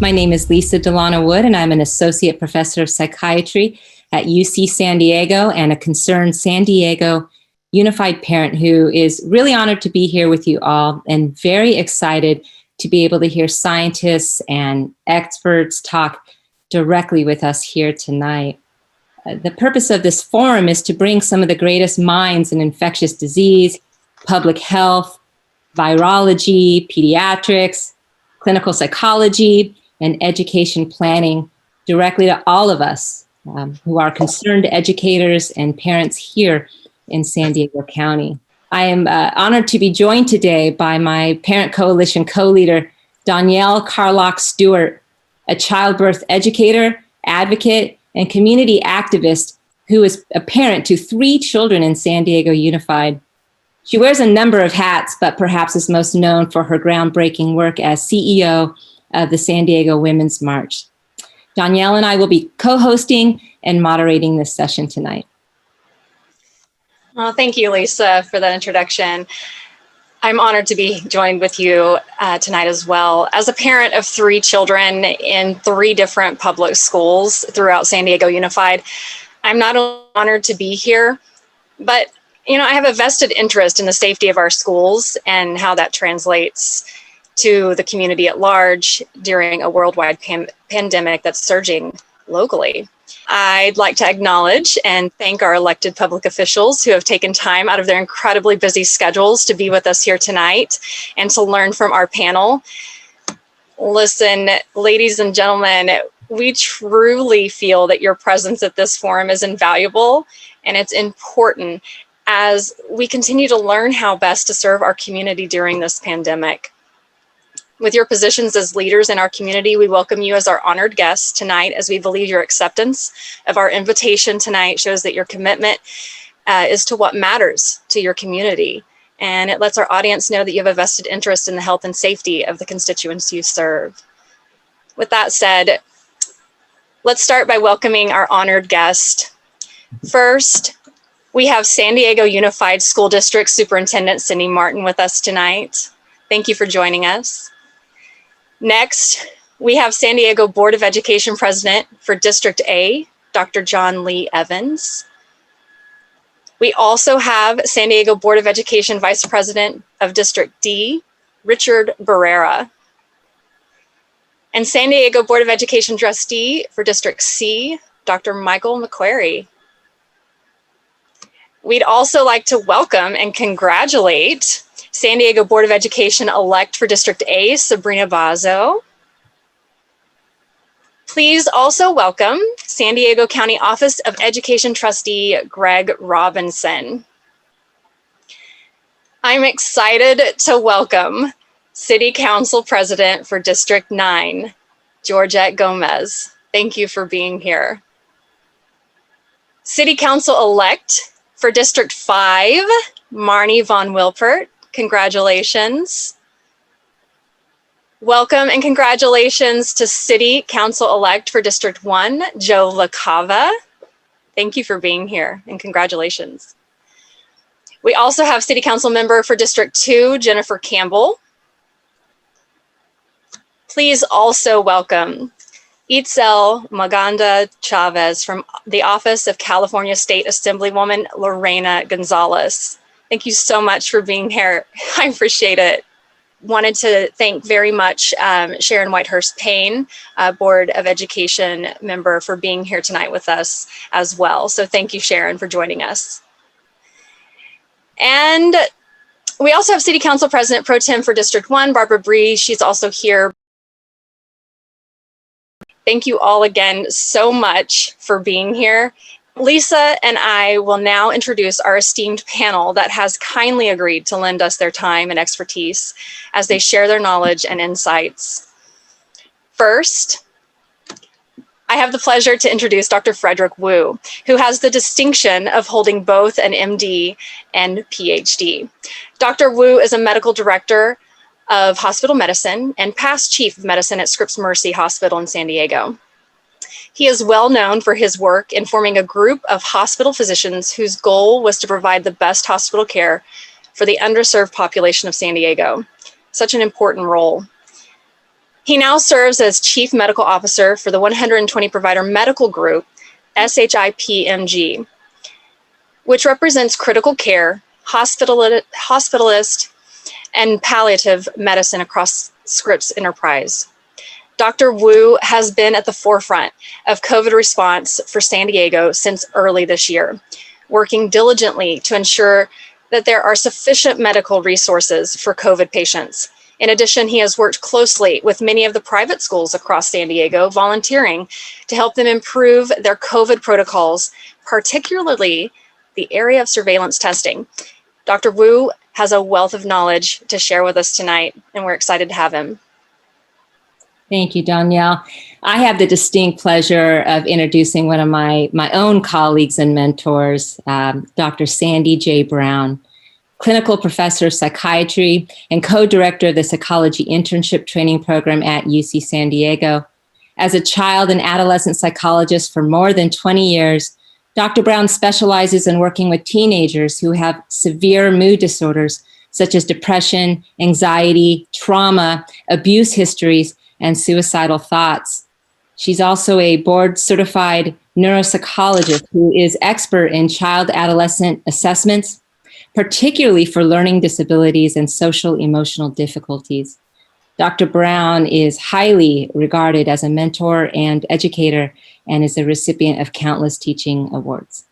My name is Lisa Delano Wood, and I'm an associate professor of psychiatry at UC San Diego and a concerned San Diego unified parent who is really honored to be here with you all and very excited to be able to hear scientists and experts talk directly with us here tonight. The purpose of this forum is to bring some of the greatest minds in infectious disease, public health, virology, pediatrics, clinical psychology, and education planning directly to all of us who are concerned educators and parents here in San Diego County. I am honored to be joined today by my Parent Coalition co-leader, Danielle Carlock Stewart, a childbirth educator, advocate, and community activist who is a parent to 3 children in San Diego Unified. She wears a number of hats, but perhaps is most known for her groundbreaking work as CEO of the San Diego Women's March. Danielle and I will be co-hosting and moderating this session tonight. Well, thank you, Lisa, for that introduction. I'm honored to be joined with you tonight as well. As a parent of 3 children in 3 different public schools throughout San Diego Unified, I'm not only honored to be here, but I have a vested interest in the safety of our schools and how that translates to the community at large during a worldwide pandemic that's surging locally. I'd like to acknowledge and thank our elected public officials who have taken time out of their incredibly busy schedules to be with us here tonight and to learn from our panel. Listen, ladies and gentlemen, we truly feel that your presence at this forum is invaluable, and it's important as we continue to learn how best to serve our community during this pandemic. With your positions as leaders in our community, we welcome you as our honored guests tonight, as we believe your acceptance of our invitation tonight shows that your commitment is to what matters to your community. And it lets our audience know that you have a vested interest in the health and safety of the constituents you serve. With that said, let's start by welcoming our honored guest. First, we have San Diego Unified School District Superintendent Cindy Martin with us tonight. Thank you for joining us. Next, we have San Diego Board of Education President for District A, Dr. John Lee Evans. We also have San Diego Board of Education Vice President of District D, Richard Barrera. And San Diego Board of Education Trustee for District C, Dr. Michael McQuarrie. We'd also like to welcome and congratulate San Diego Board of Education elect for District A, Sabrina Bazo. Please also welcome San Diego County Office of Education Trustee, Greg Robinson. I'm excited to welcome City Council President for District 9, Georgette Gomez. Thank you for being here. City Council elect for District 5, Marnie Von Wilpert. Congratulations. Welcome and congratulations to City Council-elect for District 1, Joe LaCava. Thank you for being here and congratulations. We also have City Council member for District 2, Jennifer Campbell. Please also welcome Itzel Maganda Chavez from the Office of California State Assemblywoman Lorena Gonzalez. Thank you so much for being here. I appreciate it. Wanted to thank very much Sharon Whitehurst Payne, Board of Education member, for being here tonight with us as well. So thank you, Sharon, for joining us. And we also have City Council President Pro Tem for District 1, Barbara Bree. She's also here. Thank you all again so much for being here. Lisa and I will now introduce our esteemed panel that has kindly agreed to lend us their time and expertise as they share their knowledge and insights. First, I have the pleasure to introduce Dr. Frederick Wu, who has the distinction of holding both an MD and PhD. Dr. Wu is a medical director of hospital medicine and past chief of medicine at Scripps Mercy Hospital in San Diego. He is well known for his work in forming a group of hospital physicians whose goal was to provide the best hospital care for the underserved population of San Diego. Such an important role. He now serves as Chief Medical Officer for the 120 Provider Medical Group, SHIPMG, which represents critical care, hospitalist, and palliative medicine across Scripps Enterprise. Dr. Wu has been at the forefront of COVID response for San Diego since early this year, working diligently to ensure that there are sufficient medical resources for COVID patients. In addition, he has worked closely with many of the private schools across San Diego, volunteering to help them improve their COVID protocols, particularly the area of surveillance testing. Dr. Wu has a wealth of knowledge to share with us tonight, and we're excited to have him. Thank you, Danielle. I have the distinct pleasure of introducing one of my own colleagues and mentors, Dr. Sandy J. Brown, clinical professor of psychiatry and co-director of the psychology internship training program at UC San Diego. As a child and adolescent psychologist for more than 20 years, Dr. Brown specializes in working with teenagers who have severe mood disorders, such as depression, anxiety, trauma, abuse histories, and suicidal thoughts. She's also a board-certified neuropsychologist who is expert in child-adolescent assessments, particularly for learning disabilities and social emotional difficulties. Dr. Brown is highly regarded as a mentor and educator and is a recipient of countless teaching awards.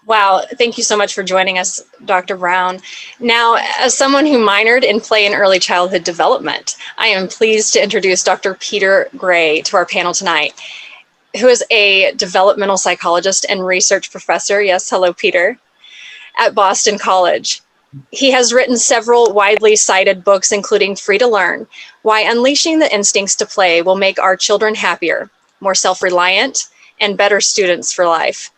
Wow, thank you so much for joining us, Dr. Brown. Now, as someone who minored in play and early childhood development, I am pleased to introduce Dr. Peter Gray to our panel tonight, who is a developmental psychologist and research professor. Yes, hello, Peter, at Boston College. He has written several widely cited books, including Free to Learn, Why Unleashing the Instincts to Play Will Make Our Children Happier, More Self-Reliant, and Better Students for Life.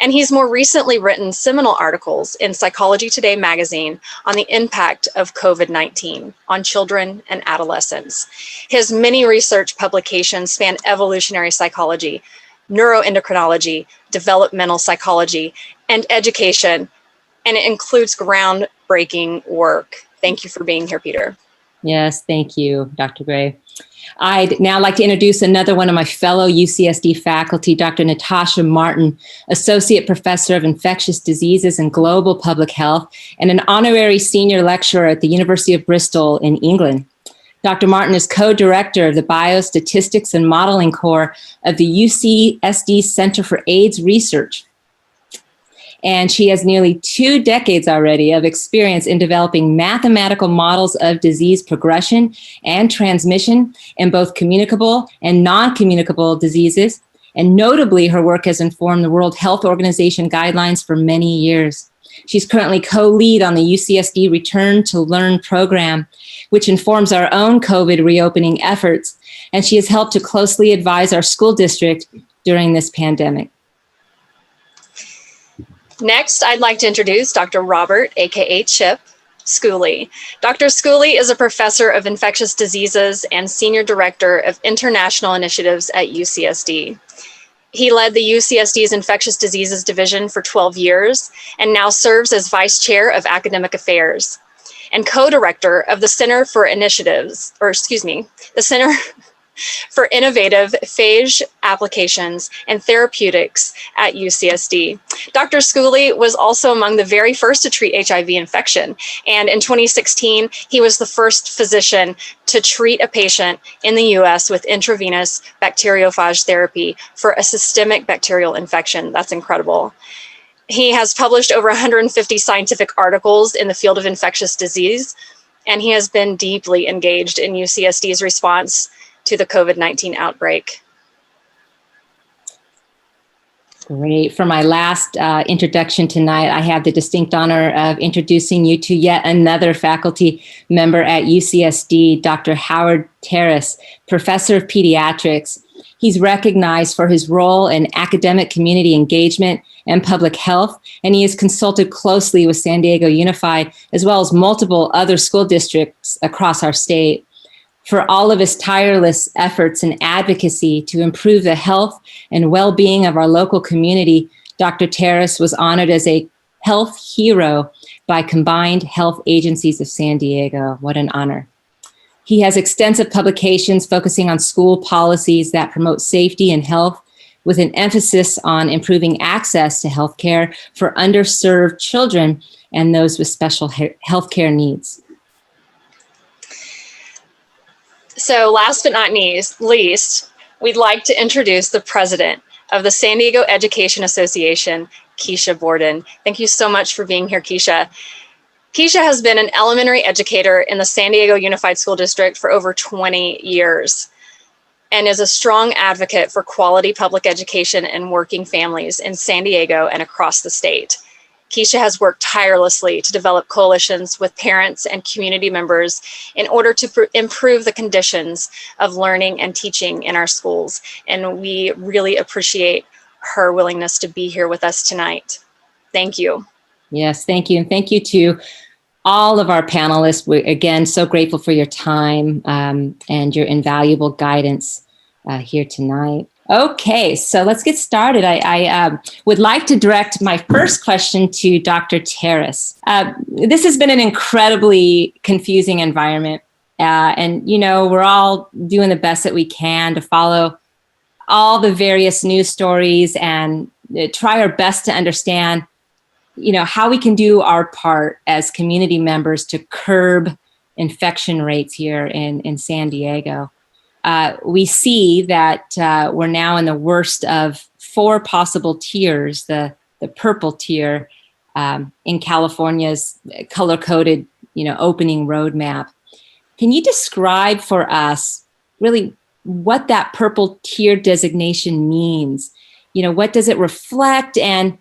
And he's more recently written seminal articles in Psychology Today magazine on the impact of COVID-19 on children and adolescents. His many research publications span evolutionary psychology, neuroendocrinology, developmental psychology, and education, and it includes groundbreaking work. Thank you for being here, Peter. Yes, thank you, Dr. Gray. I'd now like to introduce another one of my fellow UCSD faculty, Dr. Natasha Martin, Associate Professor of Infectious Diseases and Global Public Health, and an honorary senior lecturer at the University of Bristol in England. Dr. Martin is co-director of the Biostatistics and Modeling Core of the UCSD Center for AIDS Research. And she has nearly 2 decades already of experience in developing mathematical models of disease progression and transmission in both communicable and non-communicable diseases. And notably, her work has informed the World Health Organization guidelines for many years. She's currently co-lead on the UCSD Return to Learn program, which informs our own COVID reopening efforts. And she has helped to closely advise our school district during this pandemic. Next, I'd like to introduce Dr. Robert, aka Chip, Schooley. Dr. Schooley is a professor of infectious diseases and senior director of international initiatives at UCSD. He led the UCSD's infectious diseases division for 12 years and now serves as vice chair of academic affairs and co-director of the Center for Initiatives, the Center for Innovative Phage Applications and Therapeutics at UCSD. Dr. Schooley was also among the very first to treat HIV infection. And in 2016, he was the first physician to treat a patient in the US with intravenous bacteriophage therapy for a systemic bacterial infection. That's incredible. He has published over 150 scientific articles in the field of infectious disease, and he has been deeply engaged in UCSD's response to the COVID-19 outbreak. Great. For my last introduction tonight, I have the distinct honor of introducing you to yet another faculty member at UCSD, Dr. Howard Terrace, professor of pediatrics. He's recognized for his role in academic community engagement and public health, and he has consulted closely with San Diego Unified, as well as multiple other school districts across our state. For all of his tireless efforts and advocacy to improve the health and well-being of our local community, Dr. Terrace was honored as a health hero by Combined Health Agencies of San Diego. What an honor. He has extensive publications focusing on school policies that promote safety and health, with an emphasis on improving access to healthcare for underserved children and those with special healthcare needs. So last but not least, we'd like to introduce the president of the San Diego Education Association, Keisha Borden. Thank you so much for being here, Keisha. Keisha has been an elementary educator in the San Diego Unified School District for over 20 years and is a strong advocate for quality public education and working families in San Diego and across the state. Keisha has worked tirelessly to develop coalitions with parents and community members in order to improve the conditions of learning and teaching in our schools. And we really appreciate her willingness to be here with us tonight. Thank you. Yes, thank you. And thank you to all of our panelists. We're, again, so grateful for your time and your invaluable guidance here tonight. Okay, so let's get started. I would like to direct my first question to Dr. Terrace. This has been an incredibly confusing environment. And, you know, we're all doing the best that we can to follow all the various news stories and try our best to understand, you know, how we can do our part as community members to curb infection rates here in San Diego. We see that we're now in the worst of 4 possible tiers, the purple tier in California's color-coded, you know, opening roadmap. Can you describe for us really what that purple tier designation means? You know, what does it reflect, and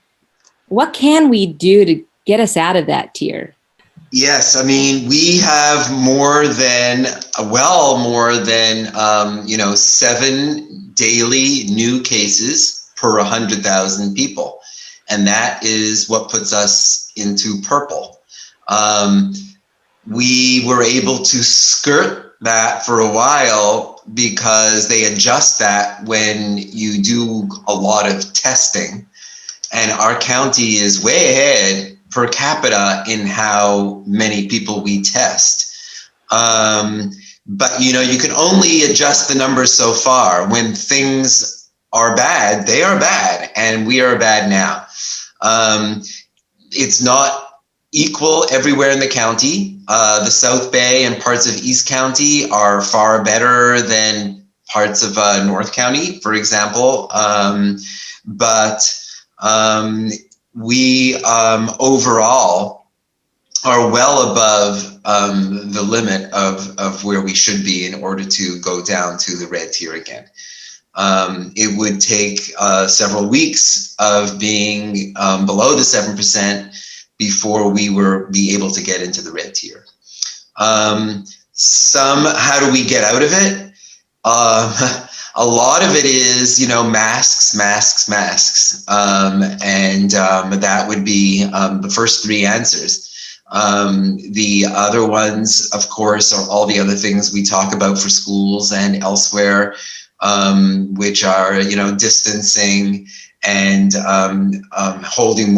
what can we do to get us out of that tier? Yes, I mean, we have more than 7 daily new cases per 100,000 people. And that is what puts us into purple. We were able to skirt that for a while because they adjust that when you do a lot of testing. And our county is way ahead per capita in how many people we test. But, you know, you can only adjust the numbers so far. When things are bad, they are bad, and we are bad now. It's not equal everywhere in the county. The South Bay and parts of East County are far better than parts of North County, for example. We overall are well above the limit of where we should be in order to go down to the red tier again. It would take several weeks of being below the 7% before we were be able to get into the red tier. How do we get out of it? A lot of it is, you know, masks. And that would be the first 3 answers. The other ones, of course, are all the other things we talk about for schools and elsewhere, which are, you know, distancing and holding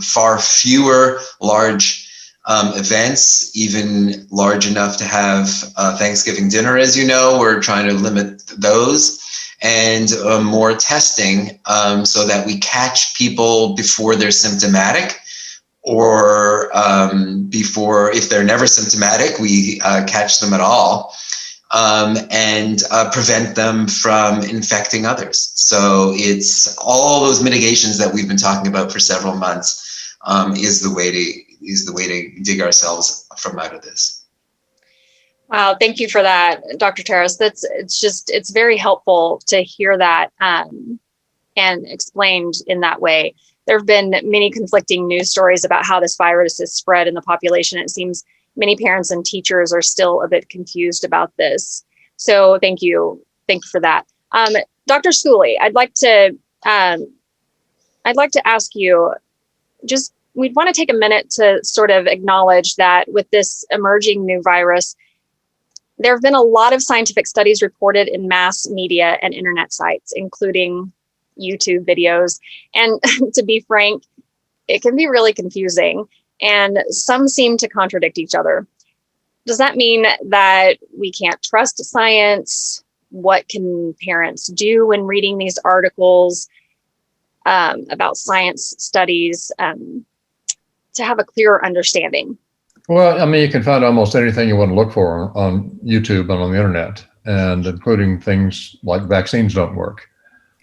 far fewer large events, even large enough to have Thanksgiving dinner, as you know. We're trying to limit those, and more testing so that we catch people before they're symptomatic, or before, if they're never symptomatic, we catch them at all, and prevent them from infecting others. So it's all those mitigations that we've been talking about for several months is the way to dig ourselves from out of this. Wow, thank you for that, Dr. Terrace. It's very helpful to hear that and explained in that way. There have been many conflicting news stories about how this virus is spread in the population. It seems many parents and teachers are still a bit confused about this. So thank you for that. Dr. Schooley, I'd like to ask you, we'd want to take a minute to sort of acknowledge that with this emerging new virus, there have been a lot of scientific studies reported in mass media and internet sites, including YouTube videos. And to be frank, it can be really confusing, and some seem to contradict each other. Does that mean that we can't trust science? What can parents do when reading these articles about science studies to have a clearer understanding? Well, I mean, you can find almost anything you want to look for on YouTube and on the internet, and including things like vaccines don't work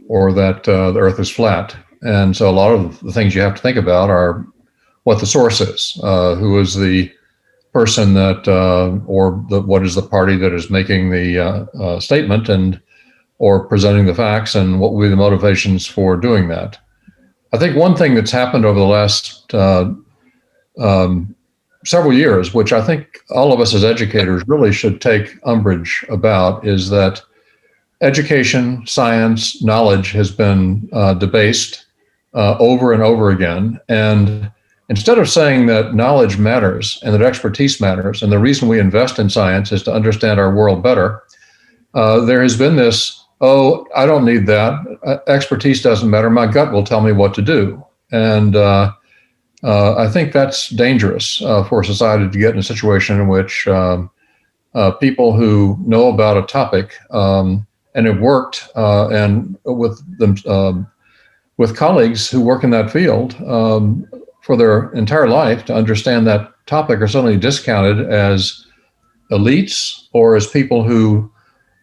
or that the earth is flat. And so a lot of the things you have to think about are what the source is, who is the person that, what is the party that is making the statement and or presenting the facts, and what will be the motivations for doing that. I think one thing that's happened over the last several years, which I think all of us as educators really should take umbrage about, is that education, science, knowledge has been debased over and over again. And instead of saying that knowledge matters and that expertise matters, and the reason we invest in science is to understand our world better, there has been this, oh, I don't need that. Expertise doesn't matter. My gut will tell me what to do. And I think that's dangerous for society to get in a situation in which people who know about a topic and have worked and with them with colleagues who work in that field for their entire life to understand that topic are suddenly discounted as elites or as people who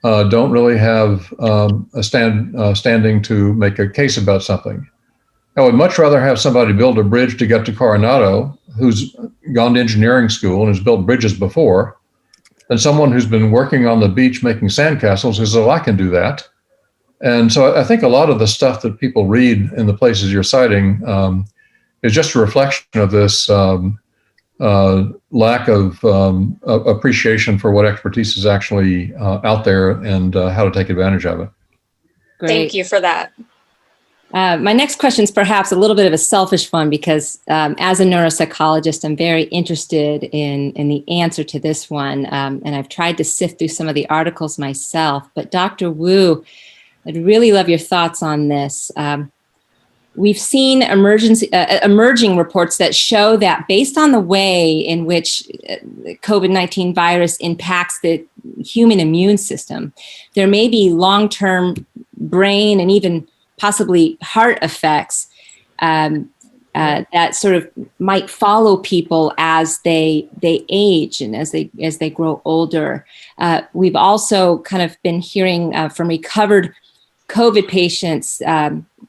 don't really have a standing to make a case about something. I would much rather have somebody build a bridge to get to Coronado who's gone to engineering school and has built bridges before than someone who's been working on the beach making sandcastles who says, oh, I can do that. And so I think a lot of the stuff that people read in the places you're citing is just a reflection of this lack of appreciation for what expertise is actually out there and how to take advantage of it. Great. Thank you for that. My next question is perhaps a little bit of a selfish one because as a neuropsychologist, I'm very interested in the answer to this one. And I've tried to sift through some of the articles myself. But Dr. Wu, I'd really love your thoughts on this. We've seen emerging reports that show that based on the way in which the COVID-19 virus impacts the human immune system, there may be long-term brain and even possibly heart effects that sort of might follow people as they age and as they grow older. We've also kind of been hearing from recovered COVID patients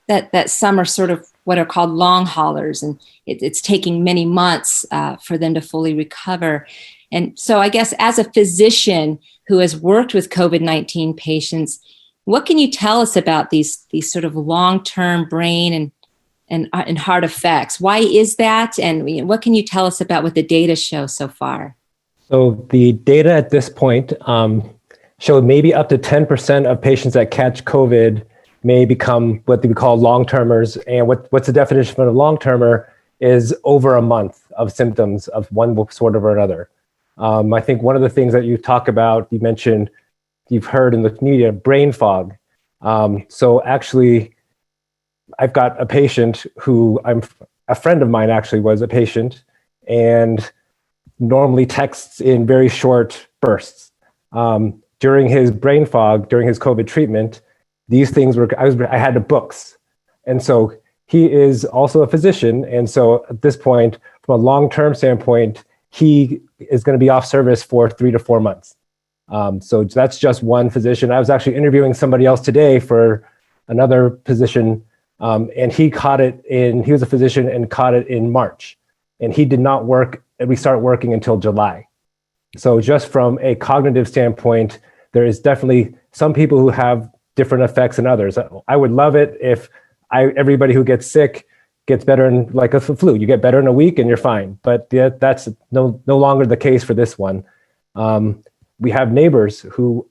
that some are sort of what are called long haulers, and it's taking many months for them to fully recover. And so I guess as a physician who has worked with COVID-19 patients, what can you tell us about these sort of long-term brain and heart effects? Why is that? And what can you tell us about what the data show so far? So the data at this point showed maybe up to 10% of patients that catch COVID may become what we call long-termers. And what's the definition of a long-termer is over a month of symptoms of one sort or another. I think one of the things that you talk about, you mentioned, you've heard in the media, brain fog. So actually, I've got a patient who a friend of mine actually was a patient and normally texts in very short bursts. During his brain fog, during his COVID treatment, these things I had the books. And so he is also a physician. And so at this point, from a long-term standpoint, he is going to be off service for 3 to 4 months. So that's just one physician. I was actually interviewing somebody else today for another position, and he was a physician and caught it in March. And he did not restart working until July. So just from a cognitive standpoint, there is definitely some people who have different effects than others. I would love it if everybody who gets sick gets better in like a flu. You get better in a week and you're fine. But that's no longer the case for this one. We have neighbors who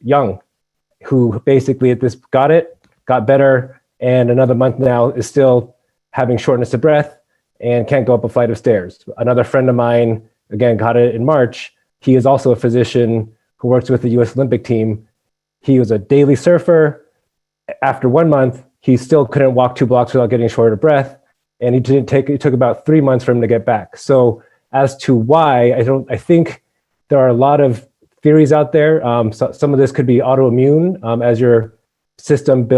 basically got better, and another month now is still having shortness of breath and can't go up a flight of stairs. Another friend of mine, again, got it in March. He is also a physician who works with the U.S. Olympic team. He was a daily surfer. After 1 month, he still couldn't walk 2 blocks without getting short of breath. And it took about 3 months for him to get back. So as to why, I think There are a lot of theories out there. So some of this could be autoimmune. As your system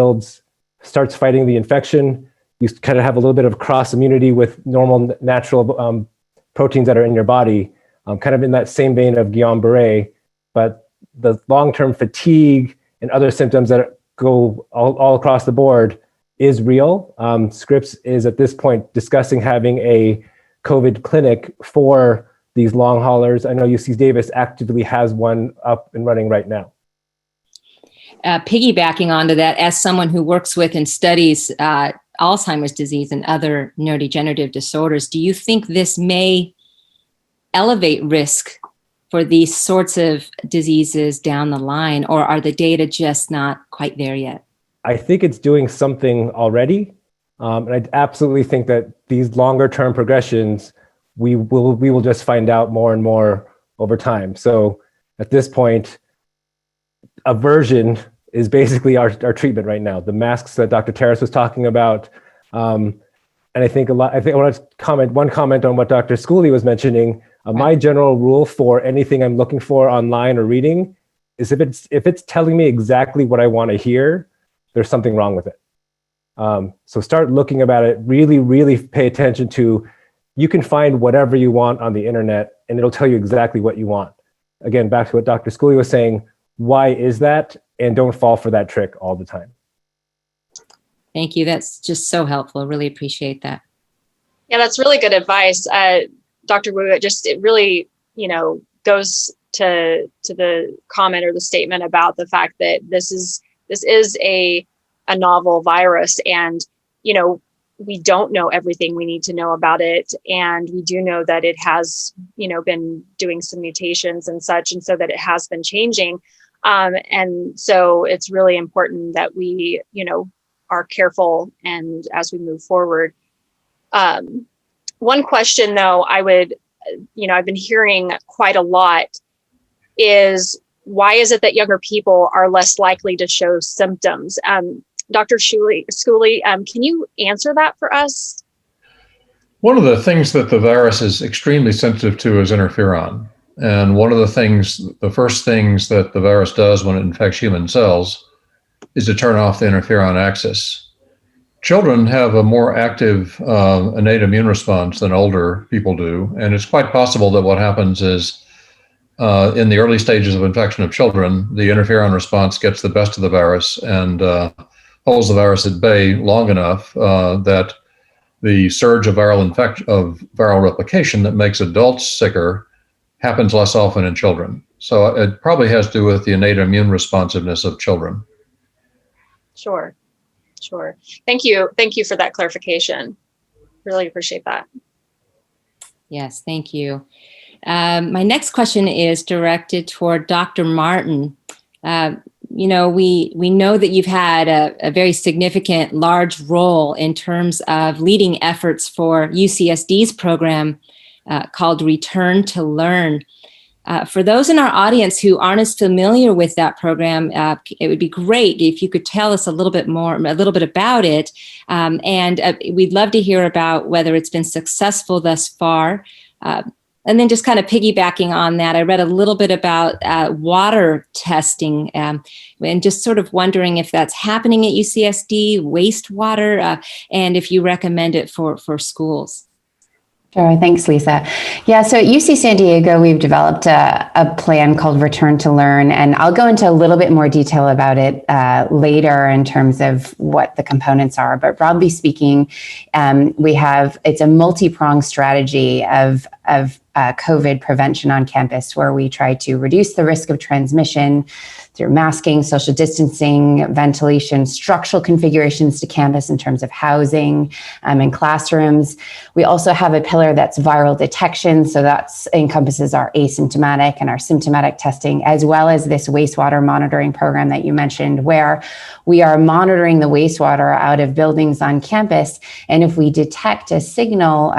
starts fighting the infection, you kind of have a little bit of cross immunity with normal natural proteins that are in your body, kind of in that same vein of Guillain-Barré. But the long-term fatigue and other symptoms that go all across the board is real. Scripps is at this point discussing having a COVID clinic for these long haulers. I know UC Davis actively has one up and running right now. Piggybacking onto that, as someone who works with and studies Alzheimer's disease and other neurodegenerative disorders, do you think this may elevate risk for these sorts of diseases down the line, or are the data just not quite there yet? I think it's doing something already. And I absolutely think that these longer term progressions, we will just find out more and more over time. So at this point, aversion is basically our treatment right now. The masks that Dr. Terrace was talking about. And I think I want to comment on what Dr. Schooley was mentioning. My general rule for anything I'm looking for online or reading is if it's telling me exactly what I want to hear, there's something wrong with it. So start looking about it, really, really pay attention to, you can find whatever you want on the internet and it'll tell you exactly what you want. Again, back to what Dr. Schooley was saying, why is that? And don't fall for that trick all the time. Thank you. That's just so helpful. Really appreciate that. Yeah, that's really good advice. Dr. Wu, it really, goes to the comment or the statement about the fact that this is a novel virus, and we don't know everything we need to know about it, and we do know that it has been doing some mutations and such, and so that it has been changing, and so it's really important that we are careful and as we move forward. One question though I've been hearing quite a lot is, why is it that younger people are less likely to show symptoms? Dr. Schooley, can you answer that for us? One of the things that the virus is extremely sensitive to is interferon. And one of the first things that the virus does when it infects human cells is to turn off the interferon axis. Children have a more active innate immune response than older people do. And it's quite possible that what happens is in the early stages of infection of children, the interferon response gets the best of the virus and holds the virus at bay long enough that the surge of viral replication that makes adults sicker happens less often in children. So it probably has to do with the innate immune responsiveness of children. Sure. Thank you for that clarification. Really appreciate that. Yes, thank you. My next question is directed toward Dr. Martin. We know that you've had a very significant, large role in terms of leading efforts for UCSD's program called Return to Learn. For those in our audience who aren't as familiar with that program, it would be great if you could tell us a little bit about it. And we'd love to hear about whether it's been successful thus far. And then just kind of piggybacking on that, I read a little bit about water testing and just sort of wondering if that's happening at UCSD, wastewater, and if you recommend it for schools. Sure. Thanks, Lisa. Yeah, so at UC San Diego, we've developed a plan called Return to Learn, and I'll go into a little bit more detail about it later in terms of what the components are. But broadly speaking, it's a multi-pronged strategy of COVID prevention on campus, where we try to reduce the risk of transmission through masking, social distancing, ventilation, structural configurations to campus in terms of housing and classrooms. We also have a pillar that's viral detection. So that encompasses our asymptomatic and our symptomatic testing, as well as this wastewater monitoring program that you mentioned, where we are monitoring the wastewater out of buildings on campus. And if we detect a signal,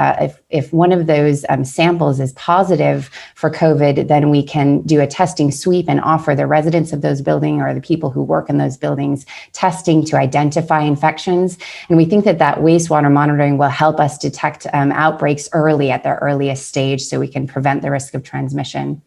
if one of those samples is positive for COVID, then we can do a testing sweep and offer the residents of those buildings or the people who work in those buildings testing to identify infections. And we think that wastewater monitoring will help us detect outbreaks early at their earliest stage, so we can prevent the risk of transmission.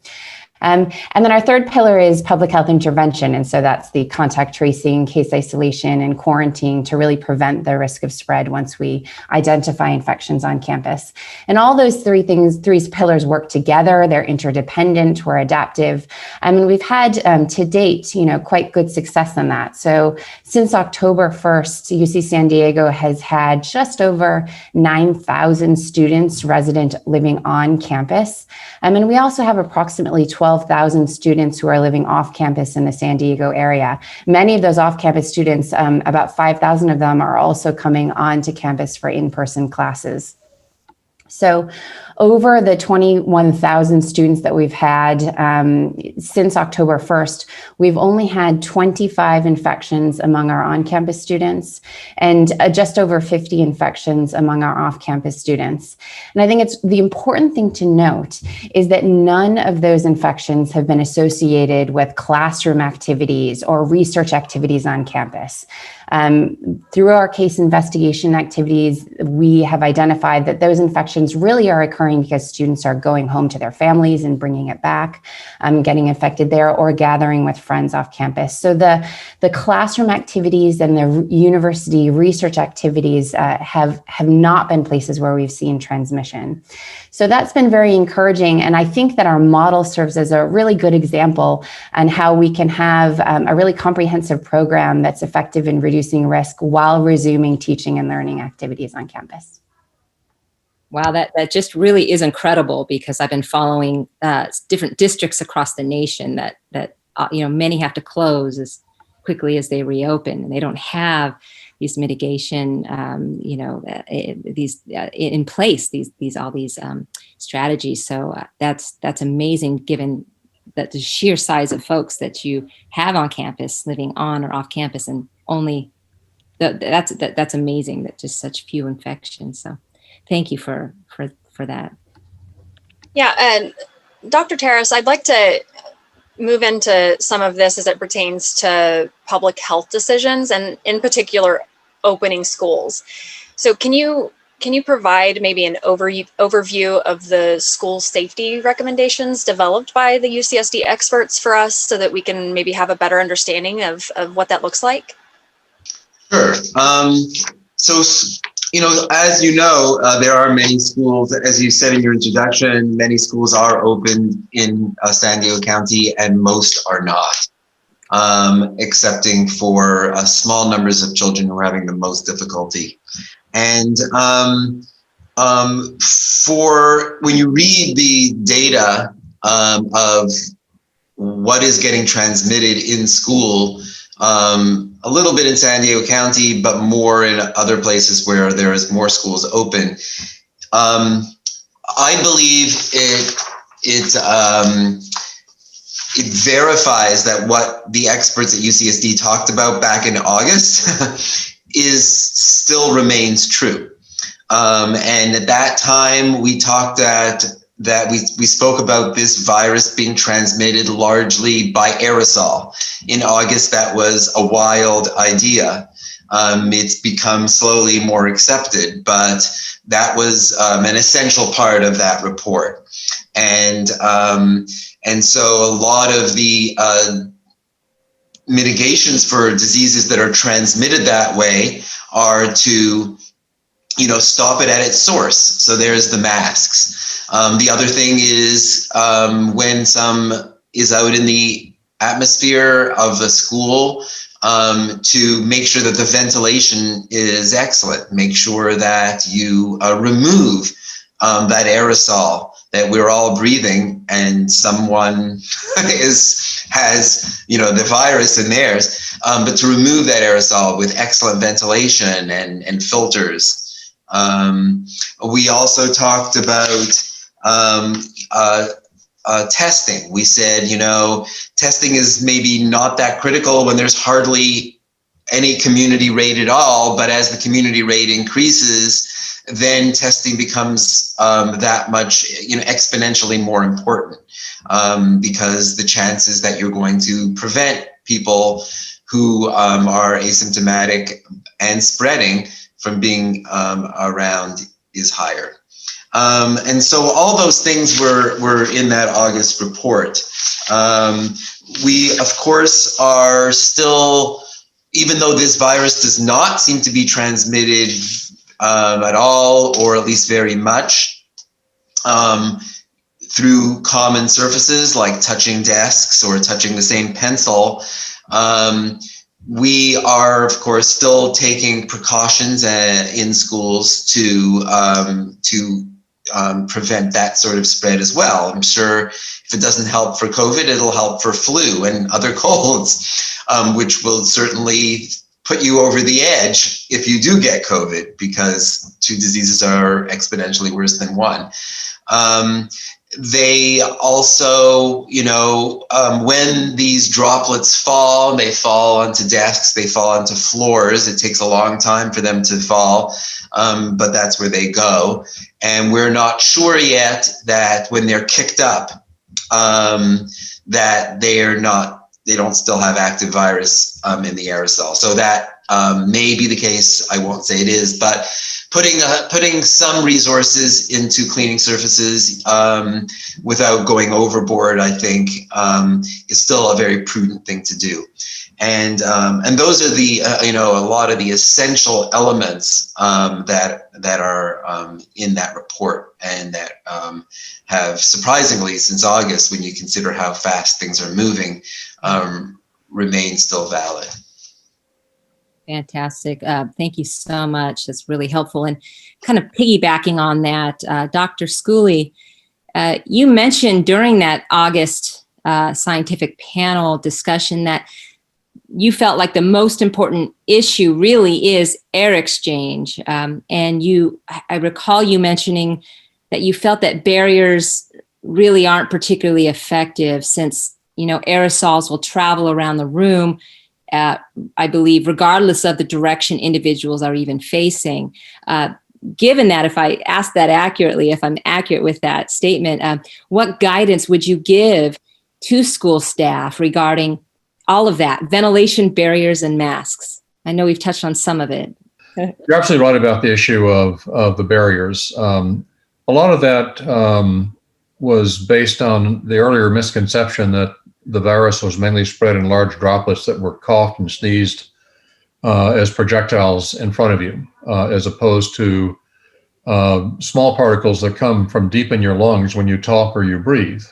And then our third pillar is public health intervention. And so that's the contact tracing, case isolation, and quarantine to really prevent the risk of spread once we identify infections on campus. And all those three pillars work together. They're interdependent, we're adaptive. And we've had to date, quite good success in that. So since October 1st, UC San Diego has had just over 9,000 students resident living on campus. And we also have approximately 12,000 students who are living off campus in the San Diego area. Many of those off-campus students, about 5,000 of them, are also coming onto campus for in-person classes. So over the 21,000 students that we've had since October 1st, we've only had 25 infections among our on-campus students and just over 50 infections among our off-campus students. And I think it's the important thing to note is that none of those infections have been associated with classroom activities or research activities on campus. Through our case investigation activities, we have identified that those infections really are occurring because students are going home to their families and bringing it back, getting infected there, or gathering with friends off campus. So the classroom activities and the university research activities have not been places where we've seen transmission. So that's been very encouraging. And I think that our model serves as a really good example on how we can have a really comprehensive program that's effective in reducing risk while resuming teaching and learning activities on campus. Wow, that just really is incredible, because I've been following different districts across the nation that many have to close as quickly as they reopen, and they don't have these mitigation these in place, all these strategies. So that's amazing, given that the sheer size of folks that you have on campus, living on or off campus, and only that's amazing that just such few infections. So thank you for that. Yeah, and Dr. Terrace, I'd like to move into some of this as it pertains to public health decisions, and in particular, opening schools. So can you provide maybe an overview of the school safety recommendations developed by the UCSD experts for us, so that we can maybe have a better understanding of what that looks like? Sure. So, as you know, there are many schools, as you said in your introduction, many schools are open in San Diego County, and most are not, excepting for small numbers of children who are having the most difficulty. And for when you read the data of what is getting transmitted in school, a little bit in San Diego County, but more in other places where there is more schools open. I believe it verifies that what the experts at UCSD talked about back in August still remains true. And at that time, we talked we spoke about this virus being transmitted largely by aerosol. In August, that was a wild idea. It's become slowly more accepted, but that was an essential part of that report. And so a lot of the mitigations for diseases that are transmitted that way are to stop it at its source. So there's the masks. The other thing is when some is out in the atmosphere of a school, to make sure that the ventilation is excellent. Make sure that you remove that aerosol that we're all breathing, and someone has the virus in theirs, but to remove that aerosol with excellent ventilation and filters. We also talked about testing. We said, testing is maybe not that critical when there's hardly any community rate at all, but as the community rate increases, then testing becomes that much, exponentially more important, because the chances that you're going to prevent people who are asymptomatic and spreading from being around is higher. And so all those things were in that August report. We, of course, are still, even though this virus does not seem to be transmitted at all, or at least very much, through common surfaces like touching desks or touching the same pencil, we are, of course, still taking precautions in schools to prevent that sort of spread as well. I'm sure if it doesn't help for COVID, it'll help for flu and other colds, which will certainly put you over the edge if you do get COVID, because two diseases are exponentially worse than one. They also, when these droplets fall, they fall onto desks, they fall onto floors. It takes a long time for them to fall, but that's where they go. And we're not sure yet that when they're kicked up, that they don't still have active virus in the aerosol. So that may be the case. I won't say it is, but putting some resources into cleaning surfaces without going overboard, I think, is still a very prudent thing to do. And those are the a lot of the essential elements that are in that report, and that have surprisingly, since August, when you consider how fast things are moving, remain still valid. Fantastic. Thank you so much. That's really helpful. And kind of piggybacking on that, Dr. Schooley, you mentioned during that August scientific panel discussion that you felt like the most important issue really is air exchange. And I recall you mentioning that you felt that barriers really aren't particularly effective, since, aerosols will travel around the room, I believe, regardless of the direction individuals are even facing. Given that, if I ask that accurately, if I'm accurate with that statement, what guidance would you give to school staff regarding all of that, ventilation, barriers, and masks? I know we've touched on some of it. You're absolutely right about the issue of the barriers. A lot of that was based on the earlier misconception that the virus was mainly spread in large droplets that were coughed and sneezed as projectiles in front of you, as opposed to small particles that come from deep in your lungs when you talk or you breathe.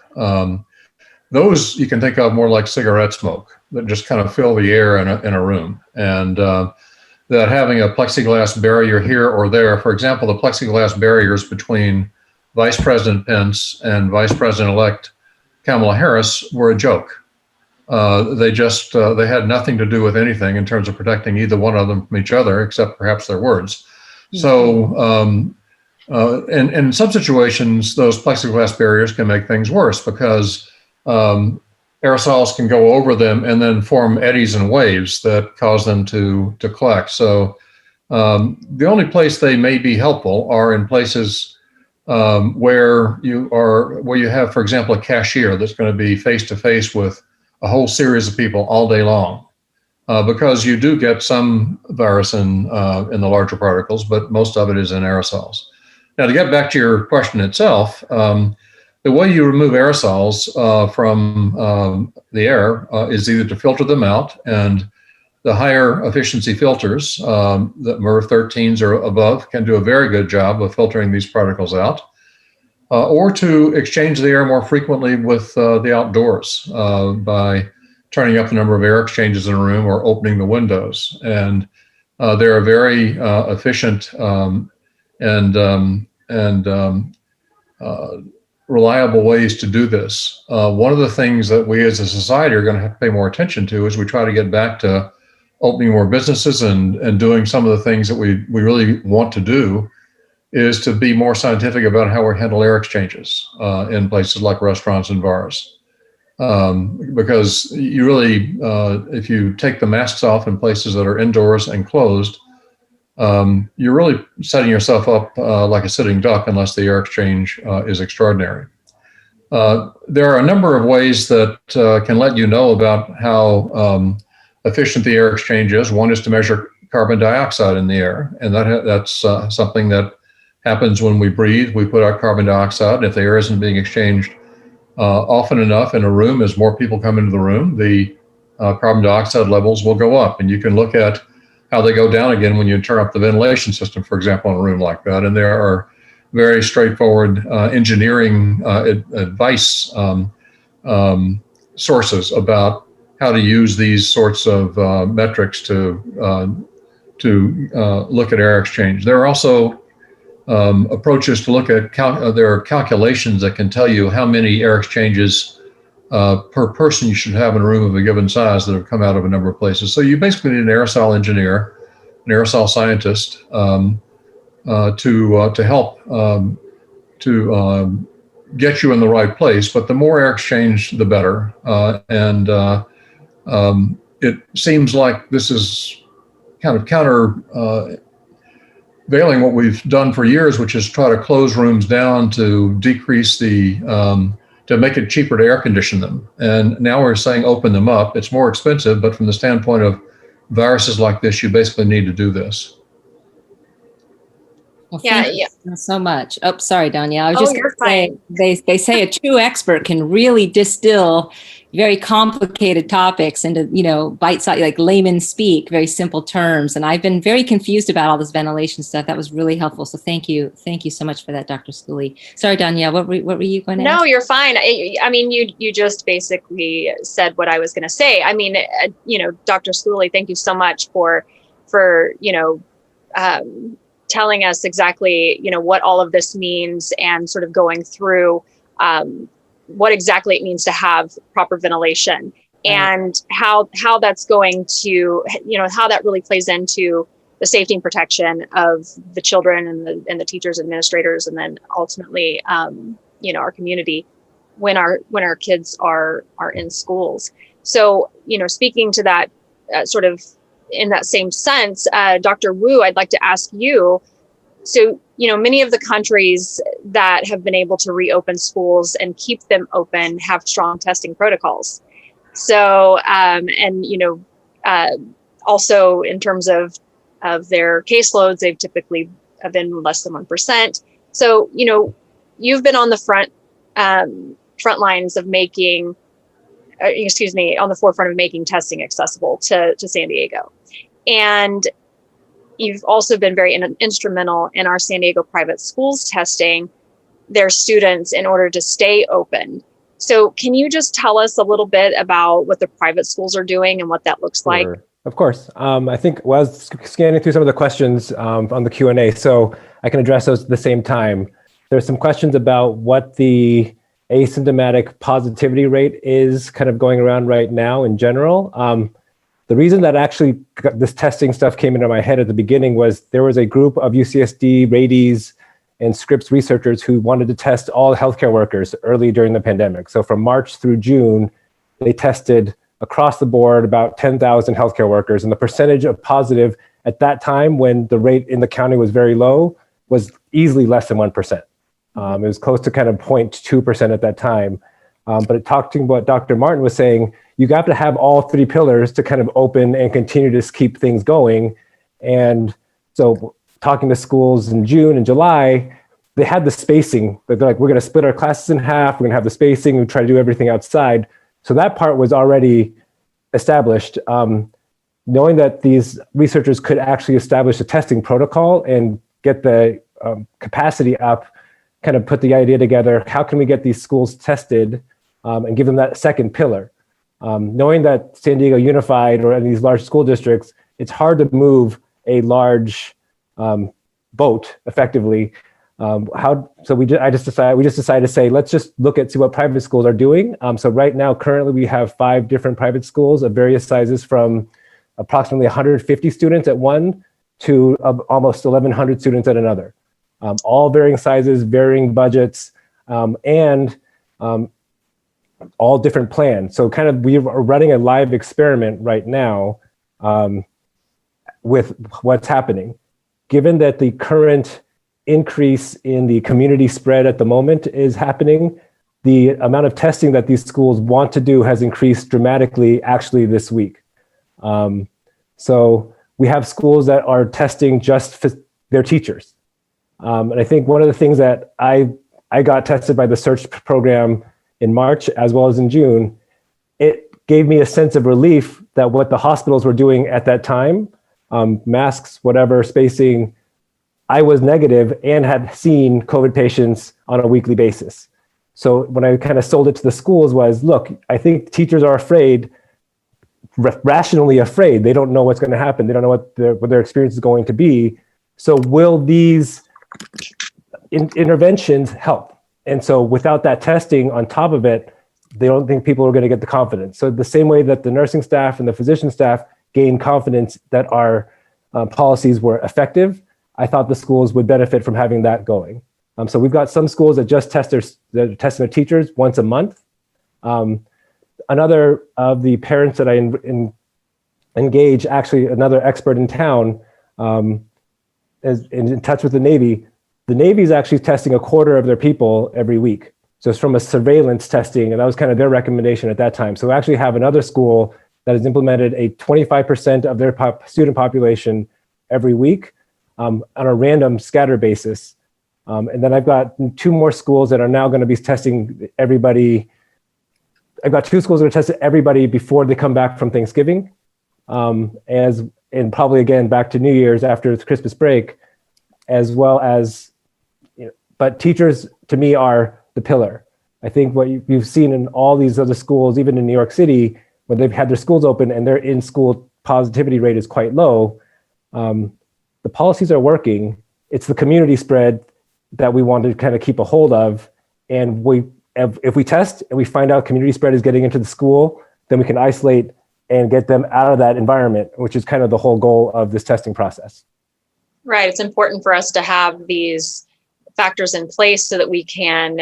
Those you can think of more like cigarette smoke that just kind of fill the air in a room. And that having a plexiglass barrier here or there, for example, the plexiglass barriers between Vice President Pence and Vice President-elect Kamala Harris were a joke. They had nothing to do with anything in terms of protecting either one of them from each other, except perhaps their words. Mm-hmm. So in some situations, those plexiglass barriers can make things worse, because aerosols can go over them and then form eddies and waves that cause them to collect. So the only place they may be helpful are in places where you have, for example, a cashier that's going to be face to face with a whole series of people all day long, because you do get some virus in the larger particles, but most of it is in aerosols. Now, to get back to your question itself, the way you remove aerosols from the air is either to filter them out, and the higher efficiency filters, the MERV 13s or above, can do a very good job of filtering these particles out, or to exchange the air more frequently with the outdoors by turning up the number of air exchanges in a room or opening the windows. And they're a very efficient and reliable ways to do this. One of the things that we as a society are going to have to pay more attention to as we try to get back to opening more businesses and doing some of the things that we really want to do is to be more scientific about how we handle air exchanges in places like restaurants and bars. Because you really, if you take the masks off in places that are indoors and closed, you're really setting yourself up like a sitting duck unless the air exchange is extraordinary. There are a number of ways that can let you know about how efficient the air exchange is. One is to measure carbon dioxide in the air, and that's something that happens when we breathe. We put out carbon dioxide, and if the air isn't being exchanged often enough in a room, as more people come into the room, the carbon dioxide levels will go up. And you can look at how they go down again when you turn up the ventilation system, for example, in a room like that. And there are very straightforward engineering advice sources about how to use these sorts of metrics to look at air exchange. There are also approaches to look at, there are calculations that can tell you how many air exchanges per person you should have in a room of a given size that have come out of a number of places. So you basically need an aerosol engineer, an aerosol scientist to help to get you in the right place. But the more air exchange, the better. It seems like this is kind of countervailing what we've done for years, which is try to close rooms down to decrease the, to make it cheaper to air condition them. And now we're saying open them up. It's more expensive, but from the standpoint of viruses like this, you basically need to do this. Well, thank you so much. Oh, sorry, Danielle. I was just going to say, they say a true expert can really distill very complicated topics into, bite-sized, like layman speak, very simple terms. And I've been very confused about all this ventilation stuff. That was really helpful. So thank you. Thank you so much for that, Dr. Schooley. Sorry, Danielle, what were you going to ask? No, you're fine. I mean, you just basically said what I was going to say. I mean, Dr. Schooley, thank you so much for telling us exactly, what all of this means and sort of going through what exactly it means to have proper ventilation and how that's going to, how that really plays into the safety and protection of the children and the teachers, administrators, and then ultimately, our community when our kids are in schools. So, speaking to that sort of in that same sense, Dr. Wu, I'd like to ask you, so, many of the countries that have been able to reopen schools and keep them open have strong testing protocols. So, also in terms of their caseloads, they've typically have been less than 1%. So, you've been on the front lines of making, on the forefront of making testing accessible to San Diego. And you've also been very instrumental in our San Diego private schools testing their students in order to stay open. So can you just tell us a little bit about what the private schools are doing and what that looks like? Of course. I think I was scanning through some of the questions on the Q&A, so I can address those at the same time. There's some questions about what the asymptomatic positivity rate is kind of going around right now in general. The reason that actually this testing stuff came into my head at the beginning was there was a group of UCSD, Rades, and Scripps researchers who wanted to test all healthcare workers early during the pandemic. So from March through June, they tested across the board about 10,000 healthcare workers. And the percentage of positive at that time, when the rate in the county was very low, was easily less than 1%. It was close to kind of 0.2% at that time. But talking about what Dr. Martin was saying, you got to have all three pillars to kind of open and continue to keep things going. And so talking to schools in June and July, they had the spacing. They're like, we're going to split our classes in half. We're going to have the spacing. We try to do everything outside. So that part was already established. Knowing that these researchers could actually establish a testing protocol and get the capacity up, kind of put the idea together, how can we get these schools tested and give them that second pillar? Knowing that San Diego Unified or any of these large school districts, it's hard to move a large boat effectively. We just decided to say, let's just look at see what private schools are doing. So right now, currently we have 5 different private schools of various sizes, from approximately 150 students at one to almost 1,100 students at another. All varying sizes, varying budgets, and all different plans. So kind of we are running a live experiment right now with what's happening. Given that the current increase in the community spread at the moment is happening, the amount of testing that these schools want to do has increased dramatically actually this week. So we have schools that are testing just for their teachers. And I think one of the things that I got tested by the SEARCH program in March as well as in June, it gave me a sense of relief that what the hospitals were doing at that time, masks, whatever, spacing, I was negative and had seen COVID patients on a weekly basis. So when I kind of sold it to the schools was, look, I think teachers are afraid, rationally afraid. They don't know what's going to happen. They don't know what their experience is going to be. So will these interventions help? And so without that testing on top of it, they don't think people are going to get the confidence. So the same way that the nursing staff and the physician staff gained confidence that our policies were effective, I thought the schools would benefit from having that going. So we've got some schools that just test their teachers once a month. Another of the parents that I engage, actually another expert in town, is in touch with the Navy. The Navy is actually testing a quarter of their people every week. So it's from a surveillance testing, and that was kind of their recommendation at that time. So we actually have another school that has implemented a 25% of their student population every week on a random scatter basis. And then I've got 2 more schools that are now going to be testing everybody. I've got 2 schools that are testing everybody before they come back from Thanksgiving, and probably again back to New Year's after the Christmas break, as well as, but teachers to me are the pillar. I think what you've seen in all these other schools, even in New York City, when they've had their schools open and their in-school positivity rate is quite low, the policies are working. It's the community spread that we want to kind of keep a hold of. And if we test and we find out community spread is getting into the school, then we can isolate and get them out of that environment, which is kind of the whole goal of this testing process. Right. It's important for us to have these factors in place so that we can,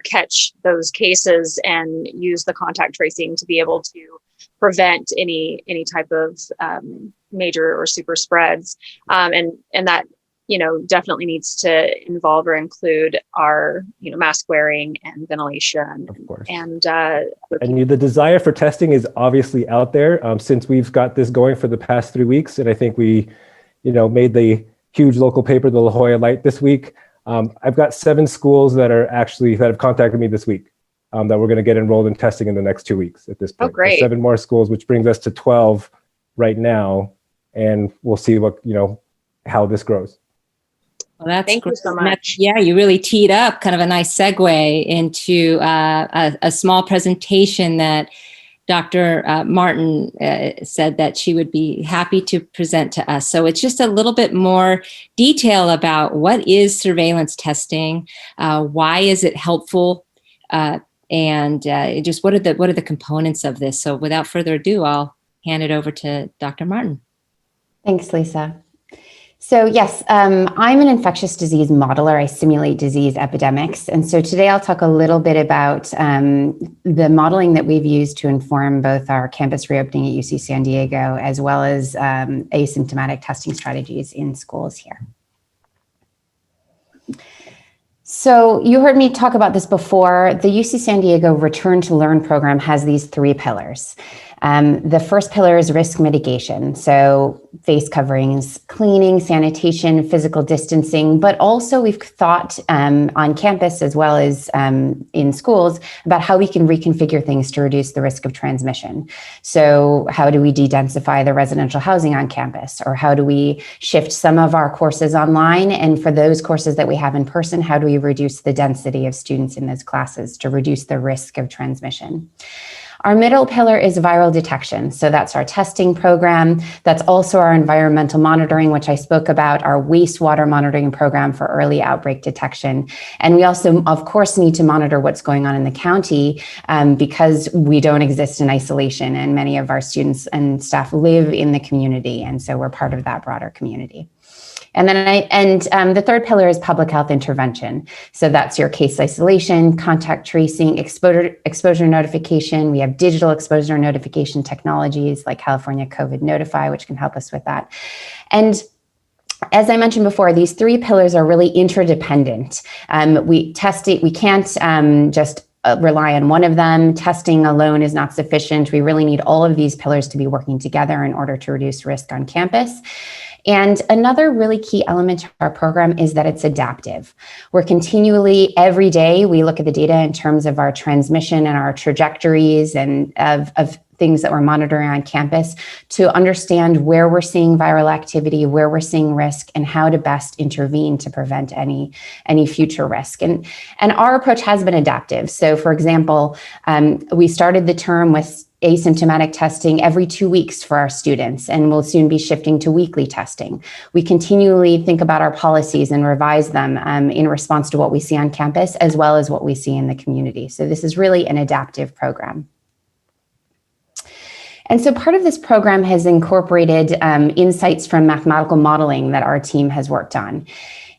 catch those cases and use the contact tracing to be able to prevent any type of major or super spreads. And that, definitely needs to involve or include our, mask wearing and ventilation. Of course. And the desire for testing is obviously out there since we've got this going for the past 3 weeks. And I think we, made the huge local paper, the La Jolla Light, this week. I've got 7 schools that have contacted me this week that we're going to get enrolled in testing in the next 2 weeks at this point. Oh, great. So 7 more schools, which brings us to 12 right now. And we'll see what, how this grows. Well, that's Thank you so much. Yeah, you really teed up kind of a nice segue into a small presentation that Dr. Martin said that she would be happy to present to us. So it's just a little bit more detail about what is surveillance testing, why is it helpful, and just what are the components of this. So without further ado, I'll hand it over to Dr. Martin. Thanks, Lisa. So yes, I'm an infectious disease modeler. I simulate disease epidemics. And so today I'll talk a little bit about the modeling that we've used to inform both our campus reopening at UC San Diego, as well as asymptomatic testing strategies in schools here. So you heard me talk about this before. The UC San Diego Return to Learn program has these 3 pillars. The first pillar is risk mitigation. So face coverings, cleaning, sanitation, physical distancing, but also we've thought on campus as well as in schools about how we can reconfigure things to reduce the risk of transmission. So how do we de-densify the residential housing on campus? Or how do we shift some of our courses online? And for those courses that we have in person, how do we reduce the density of students in those classes to reduce the risk of transmission? Our middle pillar is viral detection. So that's our testing program. That's also our environmental monitoring, which I spoke about, our wastewater monitoring program for early outbreak detection. And we also, of course, need to monitor what's going on in the county because we don't exist in isolation and many of our students and staff live in the community. And so we're part of that broader community. And then the third pillar is public health intervention. So that's your case isolation, contact tracing, exposure notification. We have digital exposure notification technologies like California COVID Notify, which can help us with that. And as I mentioned before, these 3 pillars are really interdependent. We can't just rely on one of them. Testing alone is not sufficient. We really need all of these pillars to be working together in order to reduce risk on campus. And another really key element to our program is that it's adaptive. We're continually, every day, we look at the data in terms of our transmission and our trajectories and of things that we're monitoring on campus to understand where we're seeing viral activity, where we're seeing risk, and how to best intervene to prevent any future risk. And our approach has been adaptive. So for example, we started the term with asymptomatic testing every 2 weeks for our students, and we'll soon be shifting to weekly testing. We continually think about our policies and revise them in response to what we see on campus, as well as what we see in the community. So this is really an adaptive program. And so part of this program has incorporated insights from mathematical modeling that our team has worked on.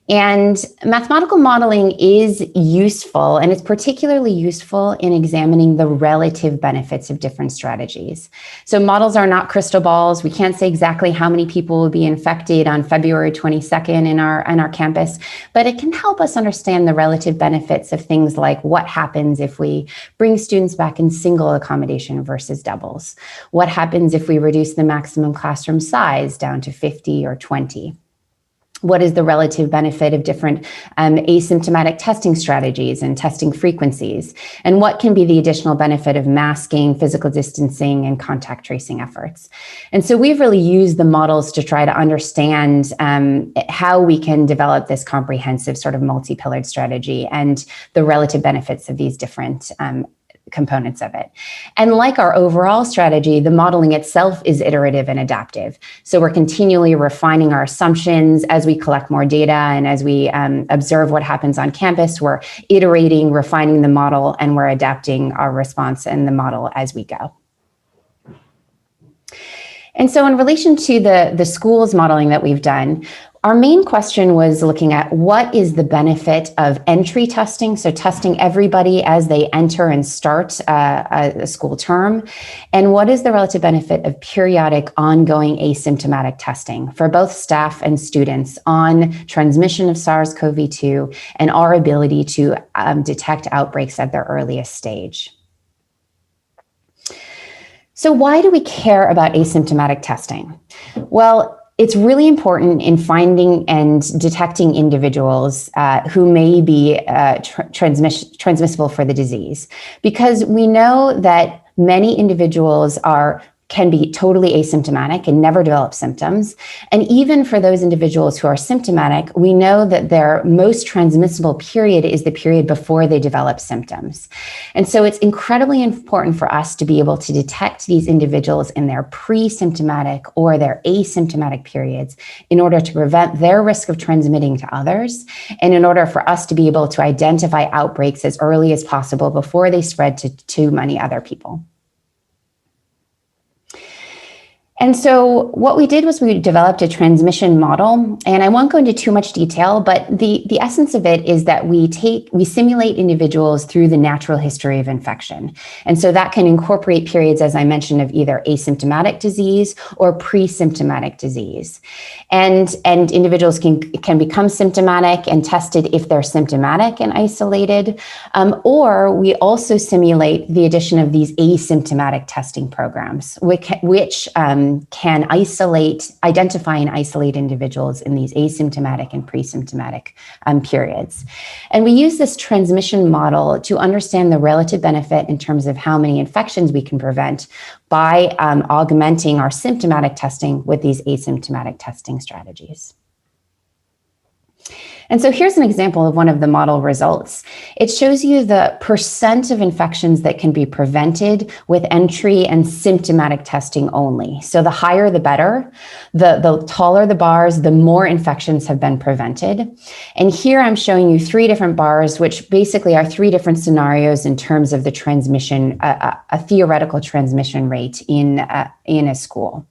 And mathematical modeling is useful, and it's particularly useful in examining the relative benefits of different strategies. So models are not crystal balls. We can't say exactly how many people will be infected on February 22nd in our campus, but it can help us understand the relative benefits of things like what happens if we bring students back in single accommodation versus doubles. What happens if we reduce the maximum classroom size down to 50 or 20? What is the relative benefit of different asymptomatic testing strategies and testing frequencies? And what can be the additional benefit of masking, physical distancing, and contact tracing efforts? And so we've really used the models to try to understand how we can develop this comprehensive sort of multi-pillared strategy and the relative benefits of these different components of it. And like our overall strategy, the modeling itself is iterative and adaptive. So we're continually refining our assumptions as we collect more data and as we observe what happens on campus. We're iterating, refining the model, and we're adapting our response and the model as we go. And so in relation to the schools modeling that we've done, our main question was looking at what is the benefit of entry testing, so testing everybody as they enter and start a school term, and what is the relative benefit of periodic ongoing asymptomatic testing for both staff and students on transmission of SARS-CoV-2 and our ability to detect outbreaks at their earliest stage. So why do we care about asymptomatic testing? Well, it's really important in finding and detecting individuals who may be transmissible for the disease, because we know that many individuals can be totally asymptomatic and never develop symptoms. And even for those individuals who are symptomatic, we know that their most transmissible period is the period before they develop symptoms. And so it's incredibly important for us to be able to detect these individuals in their pre-symptomatic or their asymptomatic periods in order to prevent their risk of transmitting to others, and in order for us to be able to identify outbreaks as early as possible before they spread to too many other people. And so what we did was we developed a transmission model, and I won't go into too much detail, but the essence of it is that we simulate individuals through the natural history of infection. And so that can incorporate periods, as I mentioned, of either asymptomatic disease or pre-symptomatic disease. And individuals can become symptomatic and tested if they're symptomatic and isolated, or we also simulate the addition of these asymptomatic testing programs, which can identify and isolate individuals in these asymptomatic and pre-symptomatic periods. And we use this transmission model to understand the relative benefit in terms of how many infections we can prevent by augmenting our symptomatic testing with these asymptomatic testing strategies. And so here's an example of one of the model results. It shows you the percent of infections that can be prevented with entry and symptomatic testing only. So the higher, the better. The taller the bars, the more infections have been prevented. And here I'm showing you 3 different bars, which basically are 3 different scenarios in terms of the transmission, a theoretical transmission rate in a school.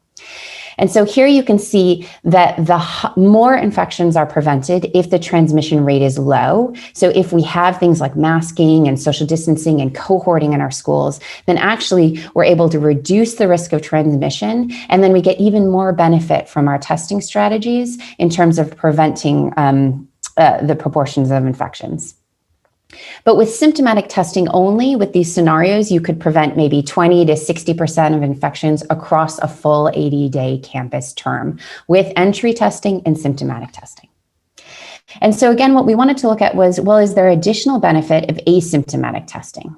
And so here you can see that the more infections are prevented if the transmission rate is low. So if we have things like masking and social distancing and cohorting in our schools, then actually we're able to reduce the risk of transmission. And then we get even more benefit from our testing strategies in terms of preventing the proportions of infections. But with symptomatic testing only, with these scenarios, you could prevent maybe 20 to 60% of infections across a full 80-day campus term with entry testing and symptomatic testing. And so again, what we wanted to look at was, well, is there additional benefit of asymptomatic testing?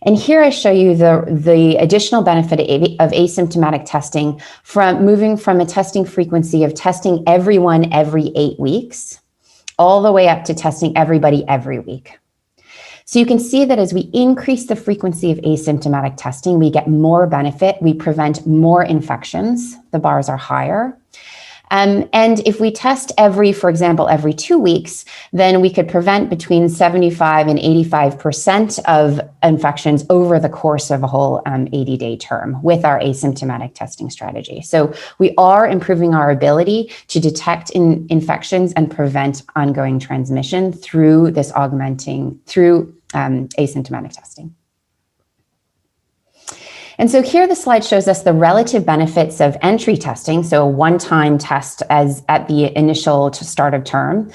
And here I show you the additional benefit of asymptomatic testing from moving from a testing frequency of testing everyone every 8 weeks, all the way up to testing everybody every week. So you can see that as we increase the frequency of asymptomatic testing, we get more benefit, we prevent more infections, the bars are higher. And if we test for example, every 2 weeks, then we could prevent between 75 and 85% of infections over the course of a whole 80-day term with our asymptomatic testing strategy. So we are improving our ability to detect infections and prevent ongoing transmission through asymptomatic testing. And so here the slide shows us the relative benefits of entry testing, so a one-time test as at the initial start of term,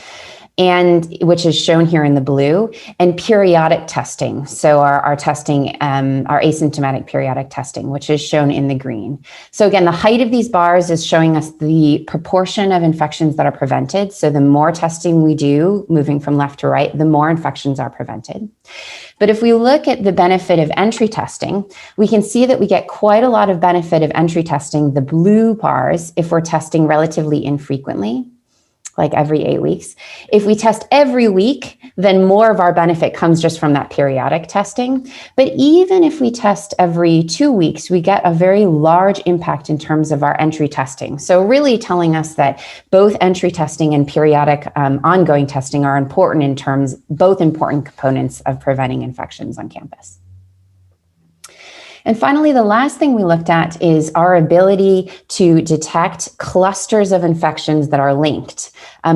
and which is shown here in the blue, and periodic testing. So our testing, our asymptomatic periodic testing, which is shown in the green. So again, the height of these bars is showing us the proportion of infections that are prevented. So the more testing we do, moving from left to right, the more infections are prevented. But if we look at the benefit of entry testing, we can see that we get quite a lot of benefit of entry testing, the blue bars, if we're testing relatively infrequently, like every 8 weeks. If we test every week, then more of our benefit comes just from that periodic testing. But even if we test every 2 weeks, we get a very large impact in terms of our entry testing. So really telling us that both entry testing and periodic ongoing testing are both important components of preventing infections on campus. And finally, the last thing we looked at is our ability to detect clusters of infections that are linked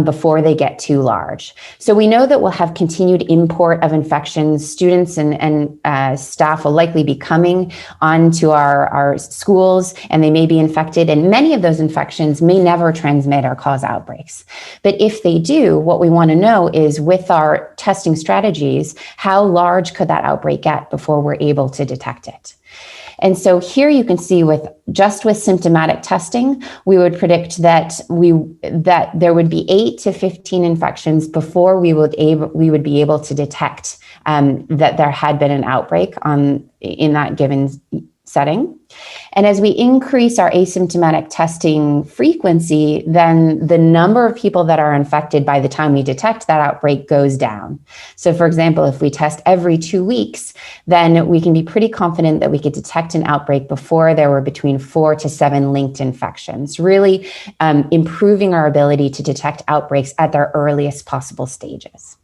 before they get too large. So we know that we'll have continued import of infections. Students and staff will likely be coming onto our schools, and they may be infected, and many of those infections may never transmit or cause outbreaks. But if they do, what we want to know is, with our testing strategies, how large could that outbreak get before we're able to detect it? And so here you can see with symptomatic testing, we would predict that there would be 8 to 15 infections before we would be able to detect that there had been an outbreak in that given setting. And as we increase our asymptomatic testing frequency, then the number of people that are infected by the time we detect that outbreak goes down. So for example, if we test every 2 weeks, then we can be pretty confident that we could detect an outbreak before there were between 4 to 7 linked infections, really improving our ability to detect outbreaks at their earliest possible stages.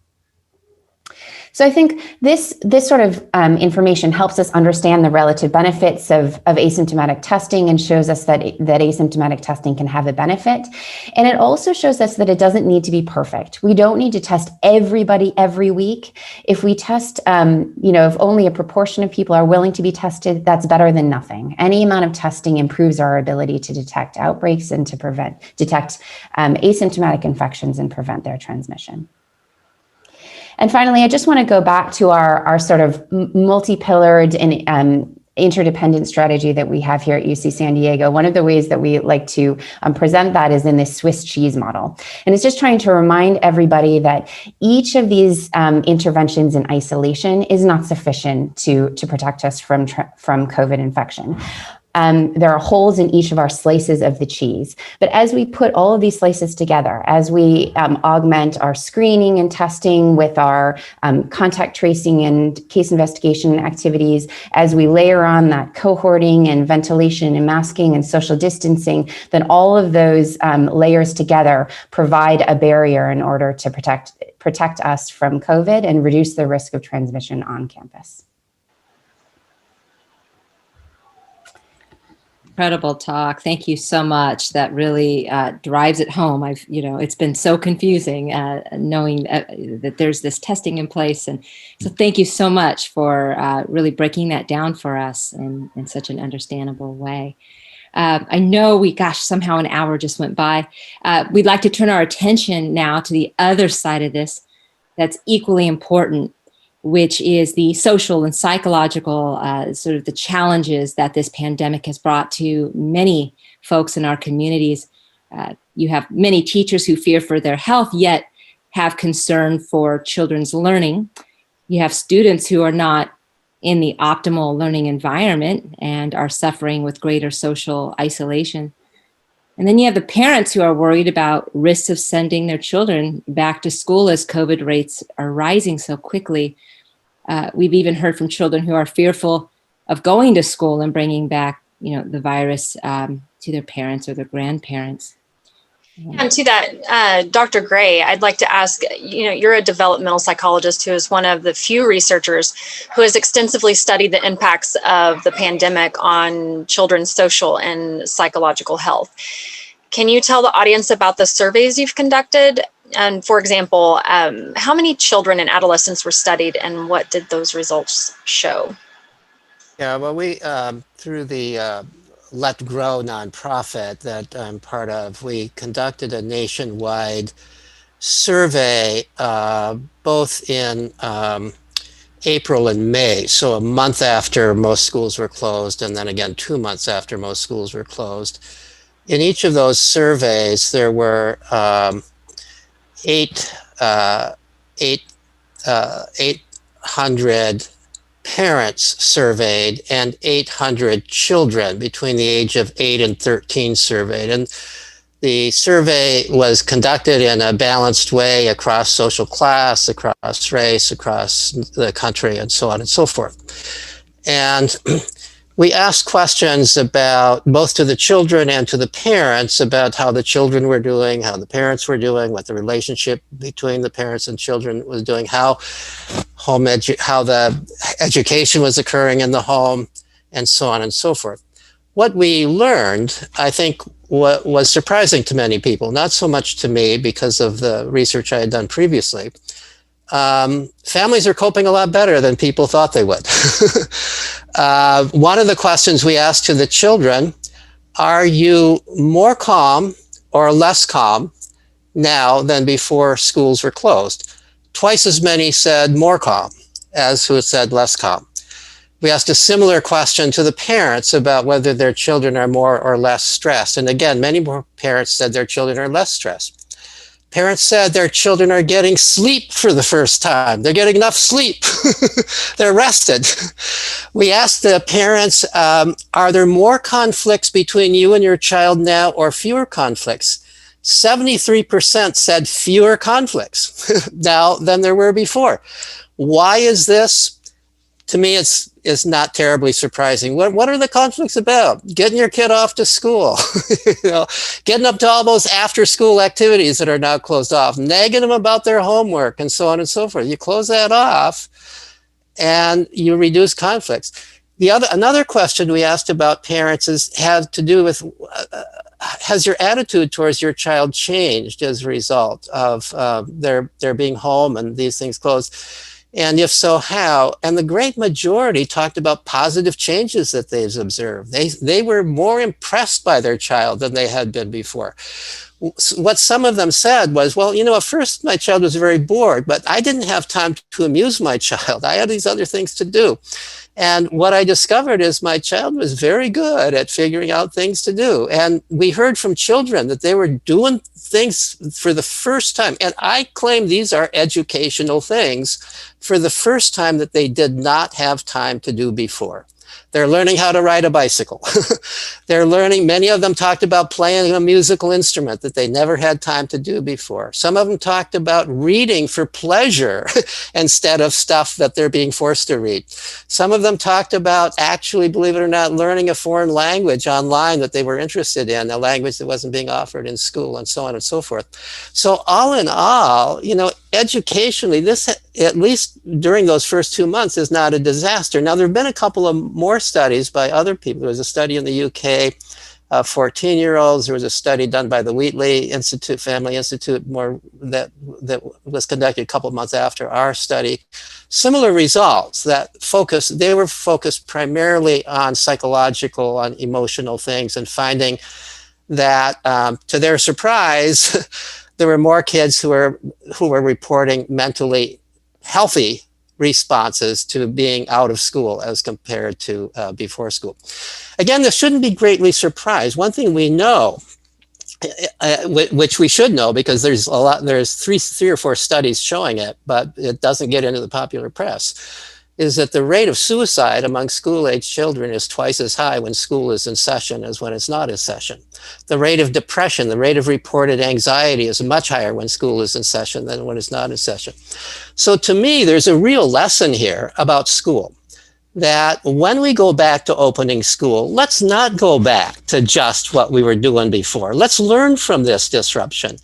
So I think this sort of information helps us understand the relative benefits of asymptomatic testing, and shows us that asymptomatic testing can have a benefit. And it also shows us that it doesn't need to be perfect. We don't need to test everybody every week. If we test, if only a proportion of people are willing to be tested, that's better than nothing. Any amount of testing improves our ability to detect outbreaks and to detect asymptomatic infections and prevent their transmission. And finally, I just want to go back to our sort of multi-pillared and interdependent strategy that we have here at UC San Diego. One of the ways that we like to present that is in this Swiss cheese model. And it's just trying to remind everybody that each of these interventions in isolation is not sufficient to protect us from COVID infection. There are holes in each of our slices of the cheese. But as we put all of these slices together, as we augment our screening and testing with our contact tracing and case investigation activities, as we layer on that cohorting and ventilation and masking and social distancing, then all of those layers together provide a barrier in order to protect us from COVID and reduce the risk of transmission on campus. Incredible talk. Thank you so much. That really drives it home. It's been so confusing knowing that there's this testing in place. And so thank you so much for really breaking that down for us in such an understandable way. I know somehow an hour just went by. We'd like to turn our attention now to the other side of this that's equally important. which is the social and psychological sort of the challenges that this pandemic has brought to many folks in our communities. You have many teachers who fear for their health, yet have concern for children's learning. You have students who are not in the optimal learning environment and are suffering with greater social isolation. And then you have the parents who are worried about risks of sending their children back to school as COVID rates are rising so quickly. We've even heard from children who are fearful of going to school and bringing back, the virus to their parents or their grandparents. And to that, Dr. Gray, I'd like to ask, you're a developmental psychologist who is one of the few researchers who has extensively studied the impacts of the pandemic on children's social and psychological health. Can you tell the audience about the surveys you've conducted? And for example, how many children and adolescents were studied and what did those results show? Yeah, well, we, through the Let Grow nonprofit that I'm part of, we conducted a nationwide survey both in April and May, so a month after most schools were closed, and then again 2 months after most schools were closed. In each of those surveys, there were 800 parents surveyed and 800 children between the age of 8 and 13 surveyed. And the survey was conducted in a balanced way across social class, across race, across the country, and so on and so forth. And we asked questions about both to the children and to the parents about how the children were doing, how the parents were doing, what the relationship between the parents and children was doing, how the education was occurring in the home, and so on and so forth. What we learned, I think, what was surprising to many people, not so much to me because of the research I had done previously. Families are coping a lot better than people thought they would. One of the questions we asked to the children, are you more calm or less calm now than before schools were closed? Twice as many said more calm as who said less calm. We asked a similar question to the parents about whether their children are more or less stressed. And again, many more parents said their children are less stressed. Parents said their children are getting sleep for the first time. They're getting enough sleep. They're rested. We asked the parents, are there more conflicts between you and your child now or fewer conflicts? 73% said fewer conflicts now than there were before. Why is this? To me, it's not terribly surprising. What are the conflicts about? Getting your kid off to school, getting up to all those after-school activities that are now closed off, nagging them about their homework, and so on and so forth. You close that off, and you reduce conflicts. Another question we asked about parents had to do with has your attitude towards your child changed as a result of their being home and these things closed? And if so, how? And the great majority talked about positive changes that they've observed. They were more impressed by their child than they had been before. What some of them said was, well, at first my child was very bored, but I didn't have time to amuse my child. I had these other things to do. And what I discovered is my child was very good at figuring out things to do. And we heard from children that they were doing things for the first time. And I claim these are educational things for the first time that they did not have time to do before. They're learning how to ride a bicycle. Many of them talked about playing a musical instrument that they never had time to do before. Some of them talked about reading for pleasure instead of stuff that they're being forced to read. Some of them talked about actually, believe it or not, learning a foreign language online that they were interested in, a language that wasn't being offered in school, and so on and so forth. So all in all, educationally, this, at least during those first 2 months, is not a disaster. Now, there have been a couple of more studies by other people. There was a study in the UK of 14-year-olds. There was a study done by the Wheatley Institute, Family Institute, that was conducted a couple of months after our study. Similar results they were focused primarily on psychological, on emotional things, and finding that, to their surprise, there were more kids who were reporting mentally healthy responses to being out of school as compared to before school. Again, this shouldn't be greatly surprised. One thing we know, which we should know because there's three or four studies showing it, but it doesn't get into the popular press, is that the rate of suicide among school-age children is twice as high when school is in session as when it's not in session. The rate of depression, the rate of reported anxiety is much higher when school is in session than when it's not in session. So to me, there's a real lesson here about school, that when we go back to opening school, let's not go back to just what we were doing before. Let's learn from this disruption.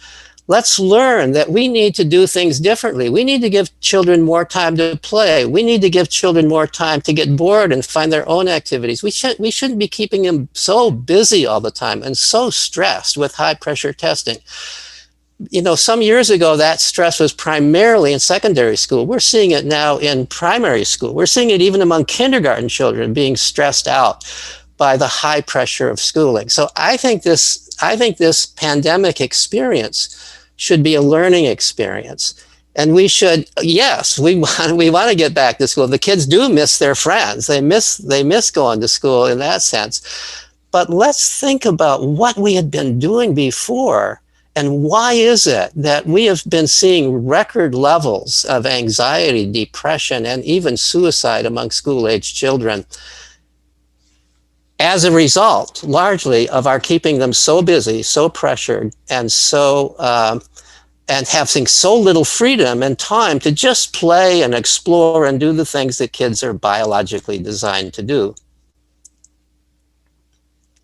Let's learn that we need to do things differently. We need to give children more time to play. We need to give children more time to get bored and find their own activities. We shouldn't be keeping them so busy all the time and so stressed with high pressure testing. You know, some years ago, that stress was primarily in secondary school. We're seeing it now in primary school. We're seeing it even among kindergarten children being stressed out by the high pressure of schooling. So I think this pandemic experience should be a learning experience. And we should, yes, we want to get back to school. The kids do miss their friends. They miss going to school in that sense. But let's think about what we had been doing before. And why is it that we have been seeing record levels of anxiety, depression, and even suicide among school-age children as a result, largely, of our keeping them so busy, so pressured, and and having so little freedom and time to just play and explore and do the things that kids are biologically designed to do.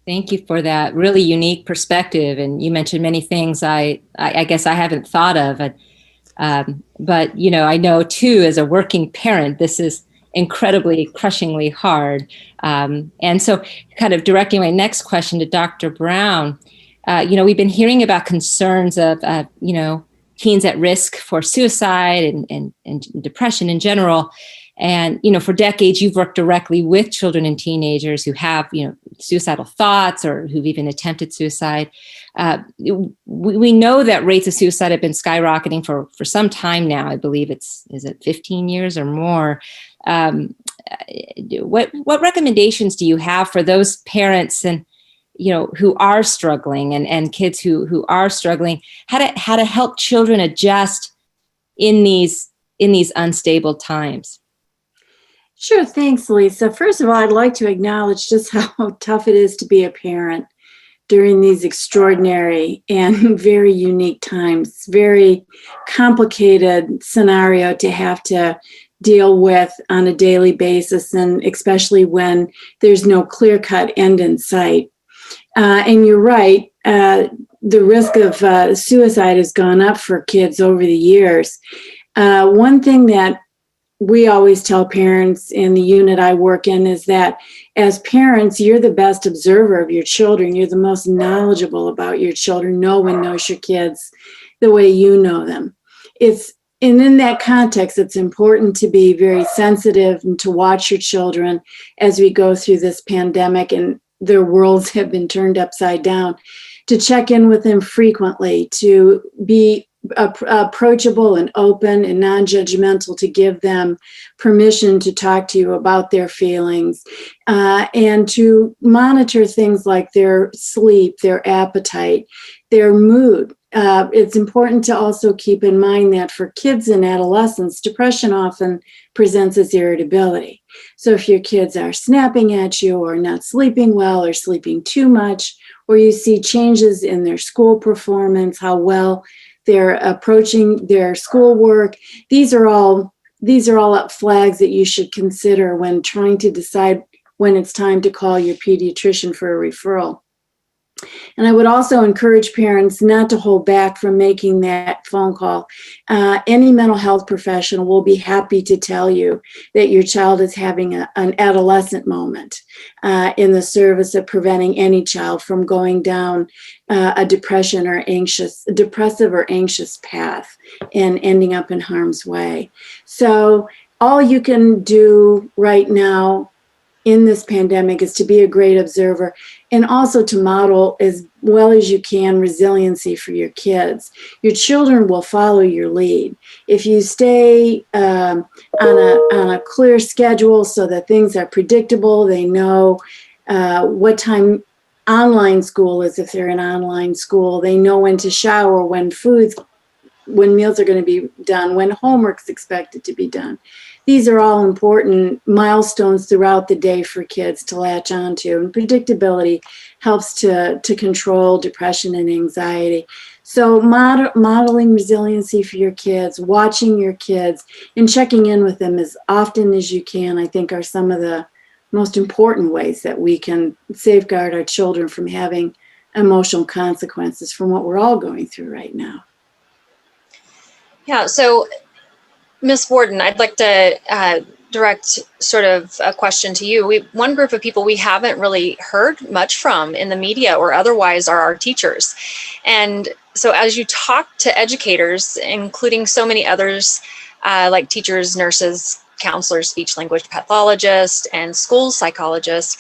Thank you for that really unique perspective. And you mentioned many things I guess I haven't thought of. But, you know, I know too, as a working parent, this is incredibly, crushingly hard. And so kind of directing my next question to Dr. Brown, you know, we've been hearing about concerns of, you know, teens at risk for suicide and depression in general. And, you know, for decades, you've worked directly with children and teenagers who have, you know, suicidal thoughts or who've even attempted suicide. We know that rates of suicide have been skyrocketing for some time now. I believe is it 15 years or more? What recommendations do you have for those parents and, you know, who are struggling and kids who are struggling, how to help children adjust in these unstable times? Sure. Thanks, Lisa. First of all, I'd like to acknowledge just how tough it is to be a parent during these extraordinary and very unique times. Very complicated scenario to have to deal with on a daily basis, and especially when there's no clear-cut end in sight. And you're right, the risk of suicide has gone up for kids over the years. One thing that we always tell parents in the unit I work in is that as parents, you're the best observer of your children. You're the most knowledgeable about your children. No one knows your kids the way you know them. And in that context, it's important to be very sensitive and to watch your children as we go through this pandemic and their worlds have been turned upside down, to check in with them frequently, to be approachable and open and non-judgmental, to give them permission to talk to you about their feelings, and to monitor things like their sleep, their appetite, their mood. It's important to also keep in mind that for kids and adolescents, depression often presents as irritability. So if your kids are snapping at you or not sleeping well or sleeping too much, or you see changes in their school performance, how well they're approaching their schoolwork, these are all flags that you should consider when trying to decide when it's time to call your pediatrician for a referral. And I would also encourage parents not to hold back from making that phone call. Any mental health professional will be happy to tell you that your child is having an adolescent moment in the service of preventing any child from going down a depressive or anxious path and ending up in harm's way. So all you can do right now in this pandemic is to be a great observer and also to model as well as you can resiliency for your kids. Your children will follow your lead. If you stay on a clear schedule so that things are predictable, they know what time online school is if they're in online school, they know when to shower, when meals are going to be done, when homework's expected to be done. These are all important milestones throughout the day for kids to latch onto, and predictability helps to control depression and anxiety. So modeling resiliency for your kids, watching your kids, and checking in with them as often as you can, I think are some of the most important ways that we can safeguard our children from having emotional consequences from what we're all going through right now. Yeah, so Ms. Warden, I'd like to direct sort of a question to you. One group of people we haven't really heard much from in the media or otherwise are our teachers. And so as you talk to educators, including so many others like teachers, nurses, counselors, speech language pathologists, and school psychologists,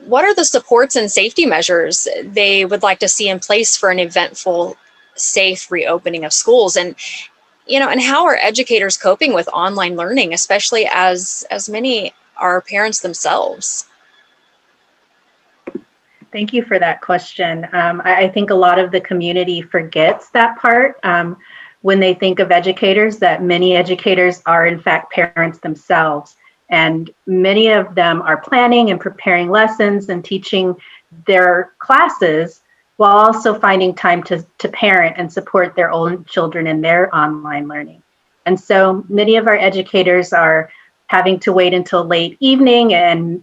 what are the supports and safety measures they would like to see in place for an eventful, safe reopening of schools? And and how are educators coping with online learning, especially as many are parents themselves? Thank you for that question. I think a lot of the community forgets that part when they think of educators, that many educators are in fact parents themselves. And many of them are planning and preparing lessons and teaching their classes while also finding time to parent and support their own children in their online learning. And so many of our educators are having to wait until late evening and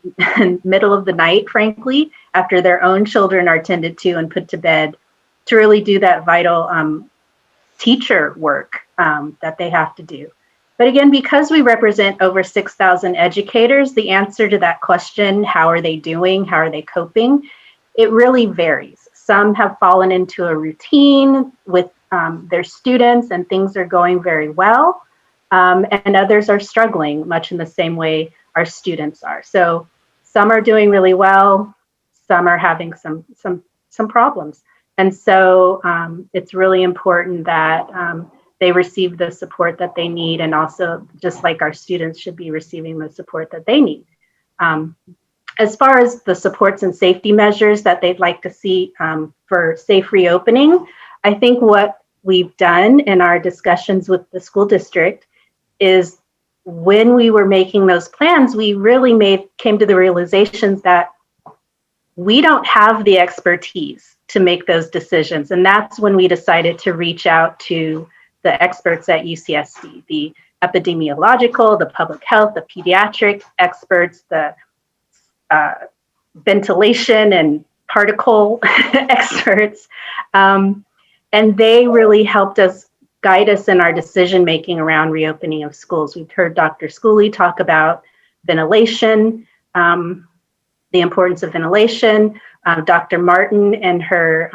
middle of the night, frankly, after their own children are tended to and put to bed to really do that vital teacher work that they have to do. But again, because we represent over 6,000 educators, the answer to that question, how are they doing, how are they coping, it really varies. Some have fallen into a routine with their students and things are going very well. And others are struggling much in the same way our students are. So some are doing really well, some are having some problems. And so it's really important that they receive the support that they need, and also just like our students should be receiving the support that they need. As far as the supports and safety measures that they'd like to see for safe reopening, I think what we've done in our discussions with the school district is when we were making those plans, we really came to the realizations that we don't have the expertise to make those decisions. And that's when we decided to reach out to the experts at UCSD, the epidemiological, the public health, the pediatric experts, the ventilation and particle experts. And they really helped us guide us in our decision making around reopening of schools. We've heard Dr. Schooley talk about ventilation, the importance of ventilation. Dr. Martin and her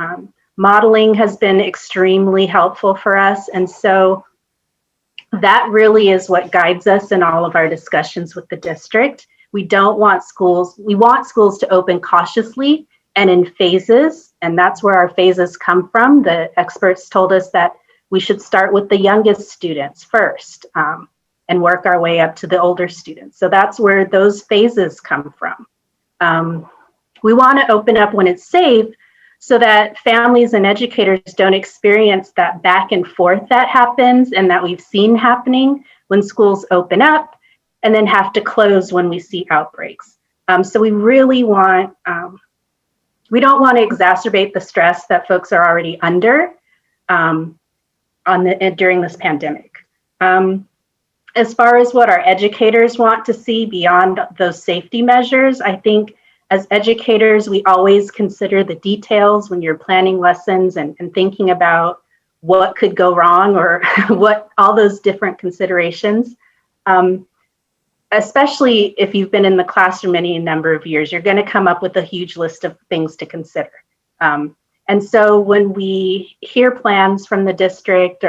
modeling has been extremely helpful for us. And so that really is what guides us in all of our discussions with the district. We want schools to open cautiously and in phases, and that's where our phases come from. The experts told us that we should start with the youngest students first and work our way up to the older students. So that's where those phases come from. We want to open up when it's safe so that families and educators don't experience that back and forth that happens and that we've seen happening when schools open up and then have to close when we see outbreaks. So we really want, we don't want to exacerbate the stress that folks are already under during this pandemic. As far as what our educators want to see beyond those safety measures, I think as educators, we always consider the details when you're planning lessons and thinking about what could go wrong or what all those different considerations. Especially if you've been in the classroom any number of years, you're going to come up with a huge list of things to consider. And so when we hear plans from the district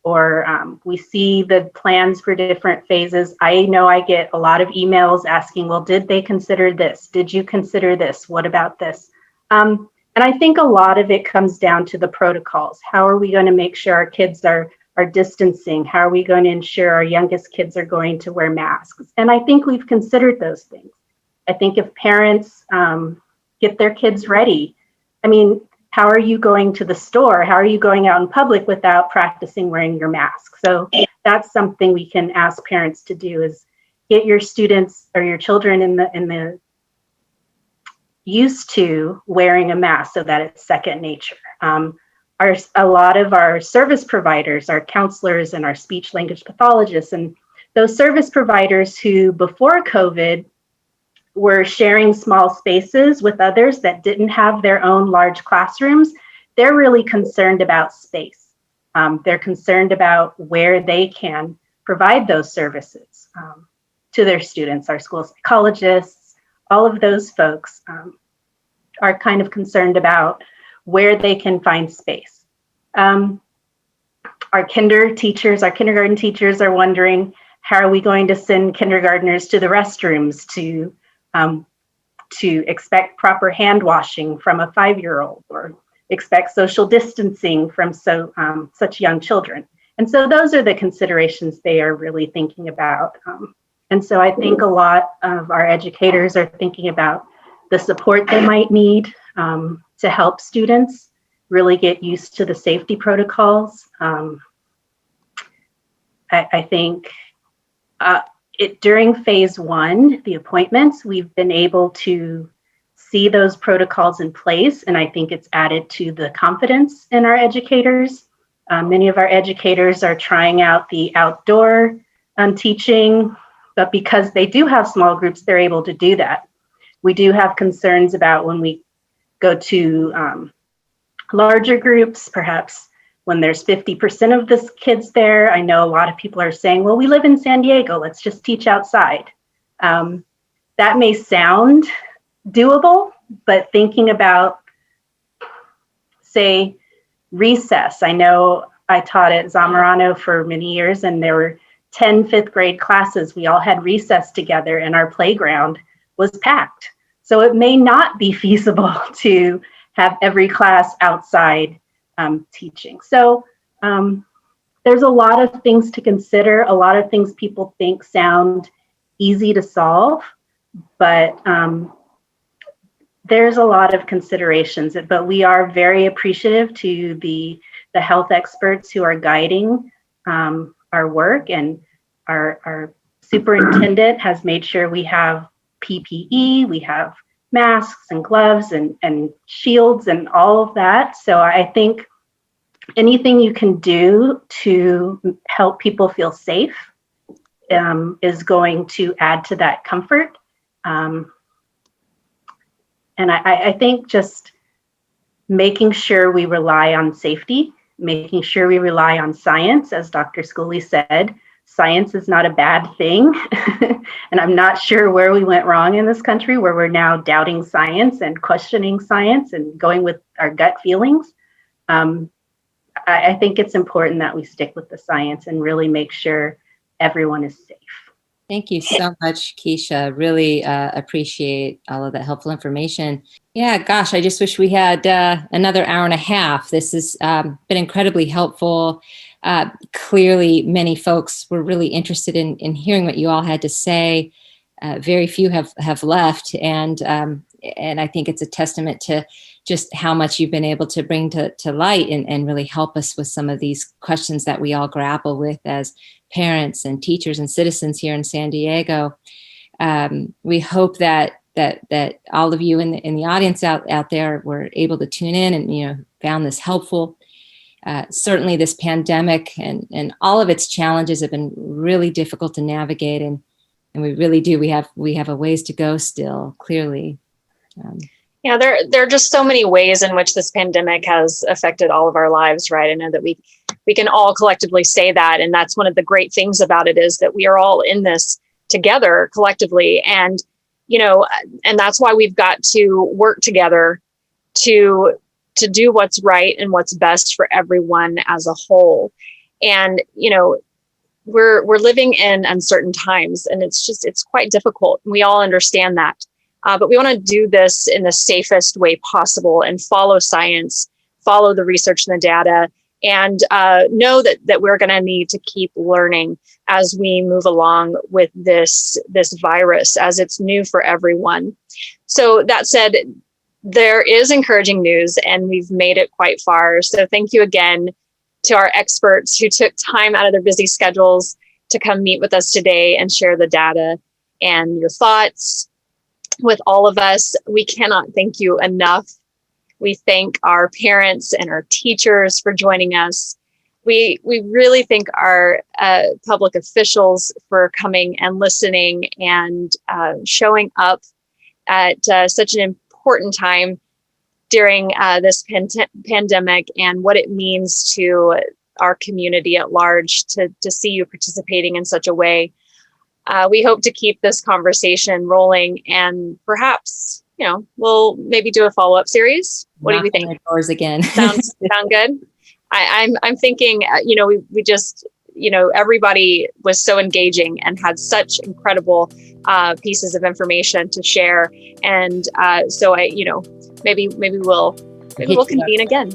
or we see the plans for different phases. I know I get a lot of emails asking, well, did they consider this? Did you consider this? What about this? And I think a lot of it comes down to the protocols. How are we going to make sure our kids are distancing? How are we going to ensure our youngest kids are going to wear masks? And I think we've considered those things. I think if parents get their kids ready, I mean, how are you going to the store? How are you going out in public without practicing wearing your mask? So that's something we can ask parents to do, is get your students or your children in the used to wearing a mask so that it's second nature. A lot of our service providers, our counselors and our speech language pathologists, and those service providers who before COVID were sharing small spaces with others that didn't have their own large classrooms, they're really concerned about space. They're concerned about where they can provide those services to their students. Our school psychologists, all of those folks are kind of concerned about where they can find space. Our kindergarten teachers are wondering, how are we going to send kindergartners to the restrooms to expect proper hand washing from a 5-year-old, or expect social distancing from such young children? And so those are the considerations they are really thinking about. And so I think a lot of our educators are thinking about the support they might need to help students really get used to the safety protocols. I think during phase 1, the appointments, we've been able to see those protocols in place, and I think it's added to the confidence in our educators. Many of our educators are trying out the outdoor teaching, but because they do have small groups, they're able to do that. We do have concerns about when we go to larger groups, perhaps when there's 50% of the kids there. I know a lot of people are saying, well, we live in San Diego, let's just teach outside. That may sound doable, but thinking about, say, recess. I know I taught at Zamorano for many years, and there were 10 fifth grade classes. We all had recess together, and our playground was packed. So it may not be feasible to have every class outside teaching. So there's a lot of things to consider, a lot of things people think sound easy to solve, but there's a lot of considerations. But we are very appreciative to the health experts who are guiding our work, and our superintendent has made sure we have PPE, we have masks and gloves and shields and all of that. So I think anything you can do to help people feel safe is going to add to that comfort. And I think just making sure we rely on safety, making sure we rely on science, as Dr. Schooley said. Science is not a bad thing. And I'm not sure where we went wrong in this country, where we're now doubting science and questioning science and going with our gut feelings. I think it's important that we stick with the science and really make sure everyone is safe. Thank you so much, Keisha. Really appreciate all of that helpful information. Yeah, gosh, I just wish we had another hour and a half. This has been incredibly helpful. Clearly, many folks were really interested in hearing what you all had to say. Very few have left, and I think it's a testament to just how much you've been able to bring to light and really help us with some of these questions that we all grapple with as parents and teachers and citizens here in San Diego. We hope that all of you in the audience out there were able to tune in and found this helpful. Certainly this pandemic and all of its challenges have been really difficult to navigate, and we really do. We have a ways to go still, clearly. Yeah, there are just so many ways in which this pandemic has affected all of our lives, right? I know that we can all collectively say that, and that's one of the great things about it, is that we are all in this together collectively, and and that's why we've got to work together to do what's right and what's best for everyone as a whole. And, we're living in uncertain times, and it's quite difficult. We all understand that. But we want to do this in the safest way possible and follow science, follow the research and the data, and know that we're going to need to keep learning as we move along with this virus, as it's new for everyone. So that said, there is encouraging news, and we've made it quite far. So thank you again to our experts who took time out of their busy schedules to come meet with us today and share the data and your thoughts with all of us. We cannot thank you enough. We thank our parents and our teachers for joining us. We really thank our public officials for coming and listening and showing up at such an important time during this pandemic, and what it means to our community at large to see you participating in such a way. We hope to keep this conversation rolling, and perhaps, we'll maybe do a follow-up series. What do you think? Knocking on doors again. Sound good? I'm thinking, we just, everybody was so engaging and had such incredible pieces of information to share. And so maybe we'll convene again.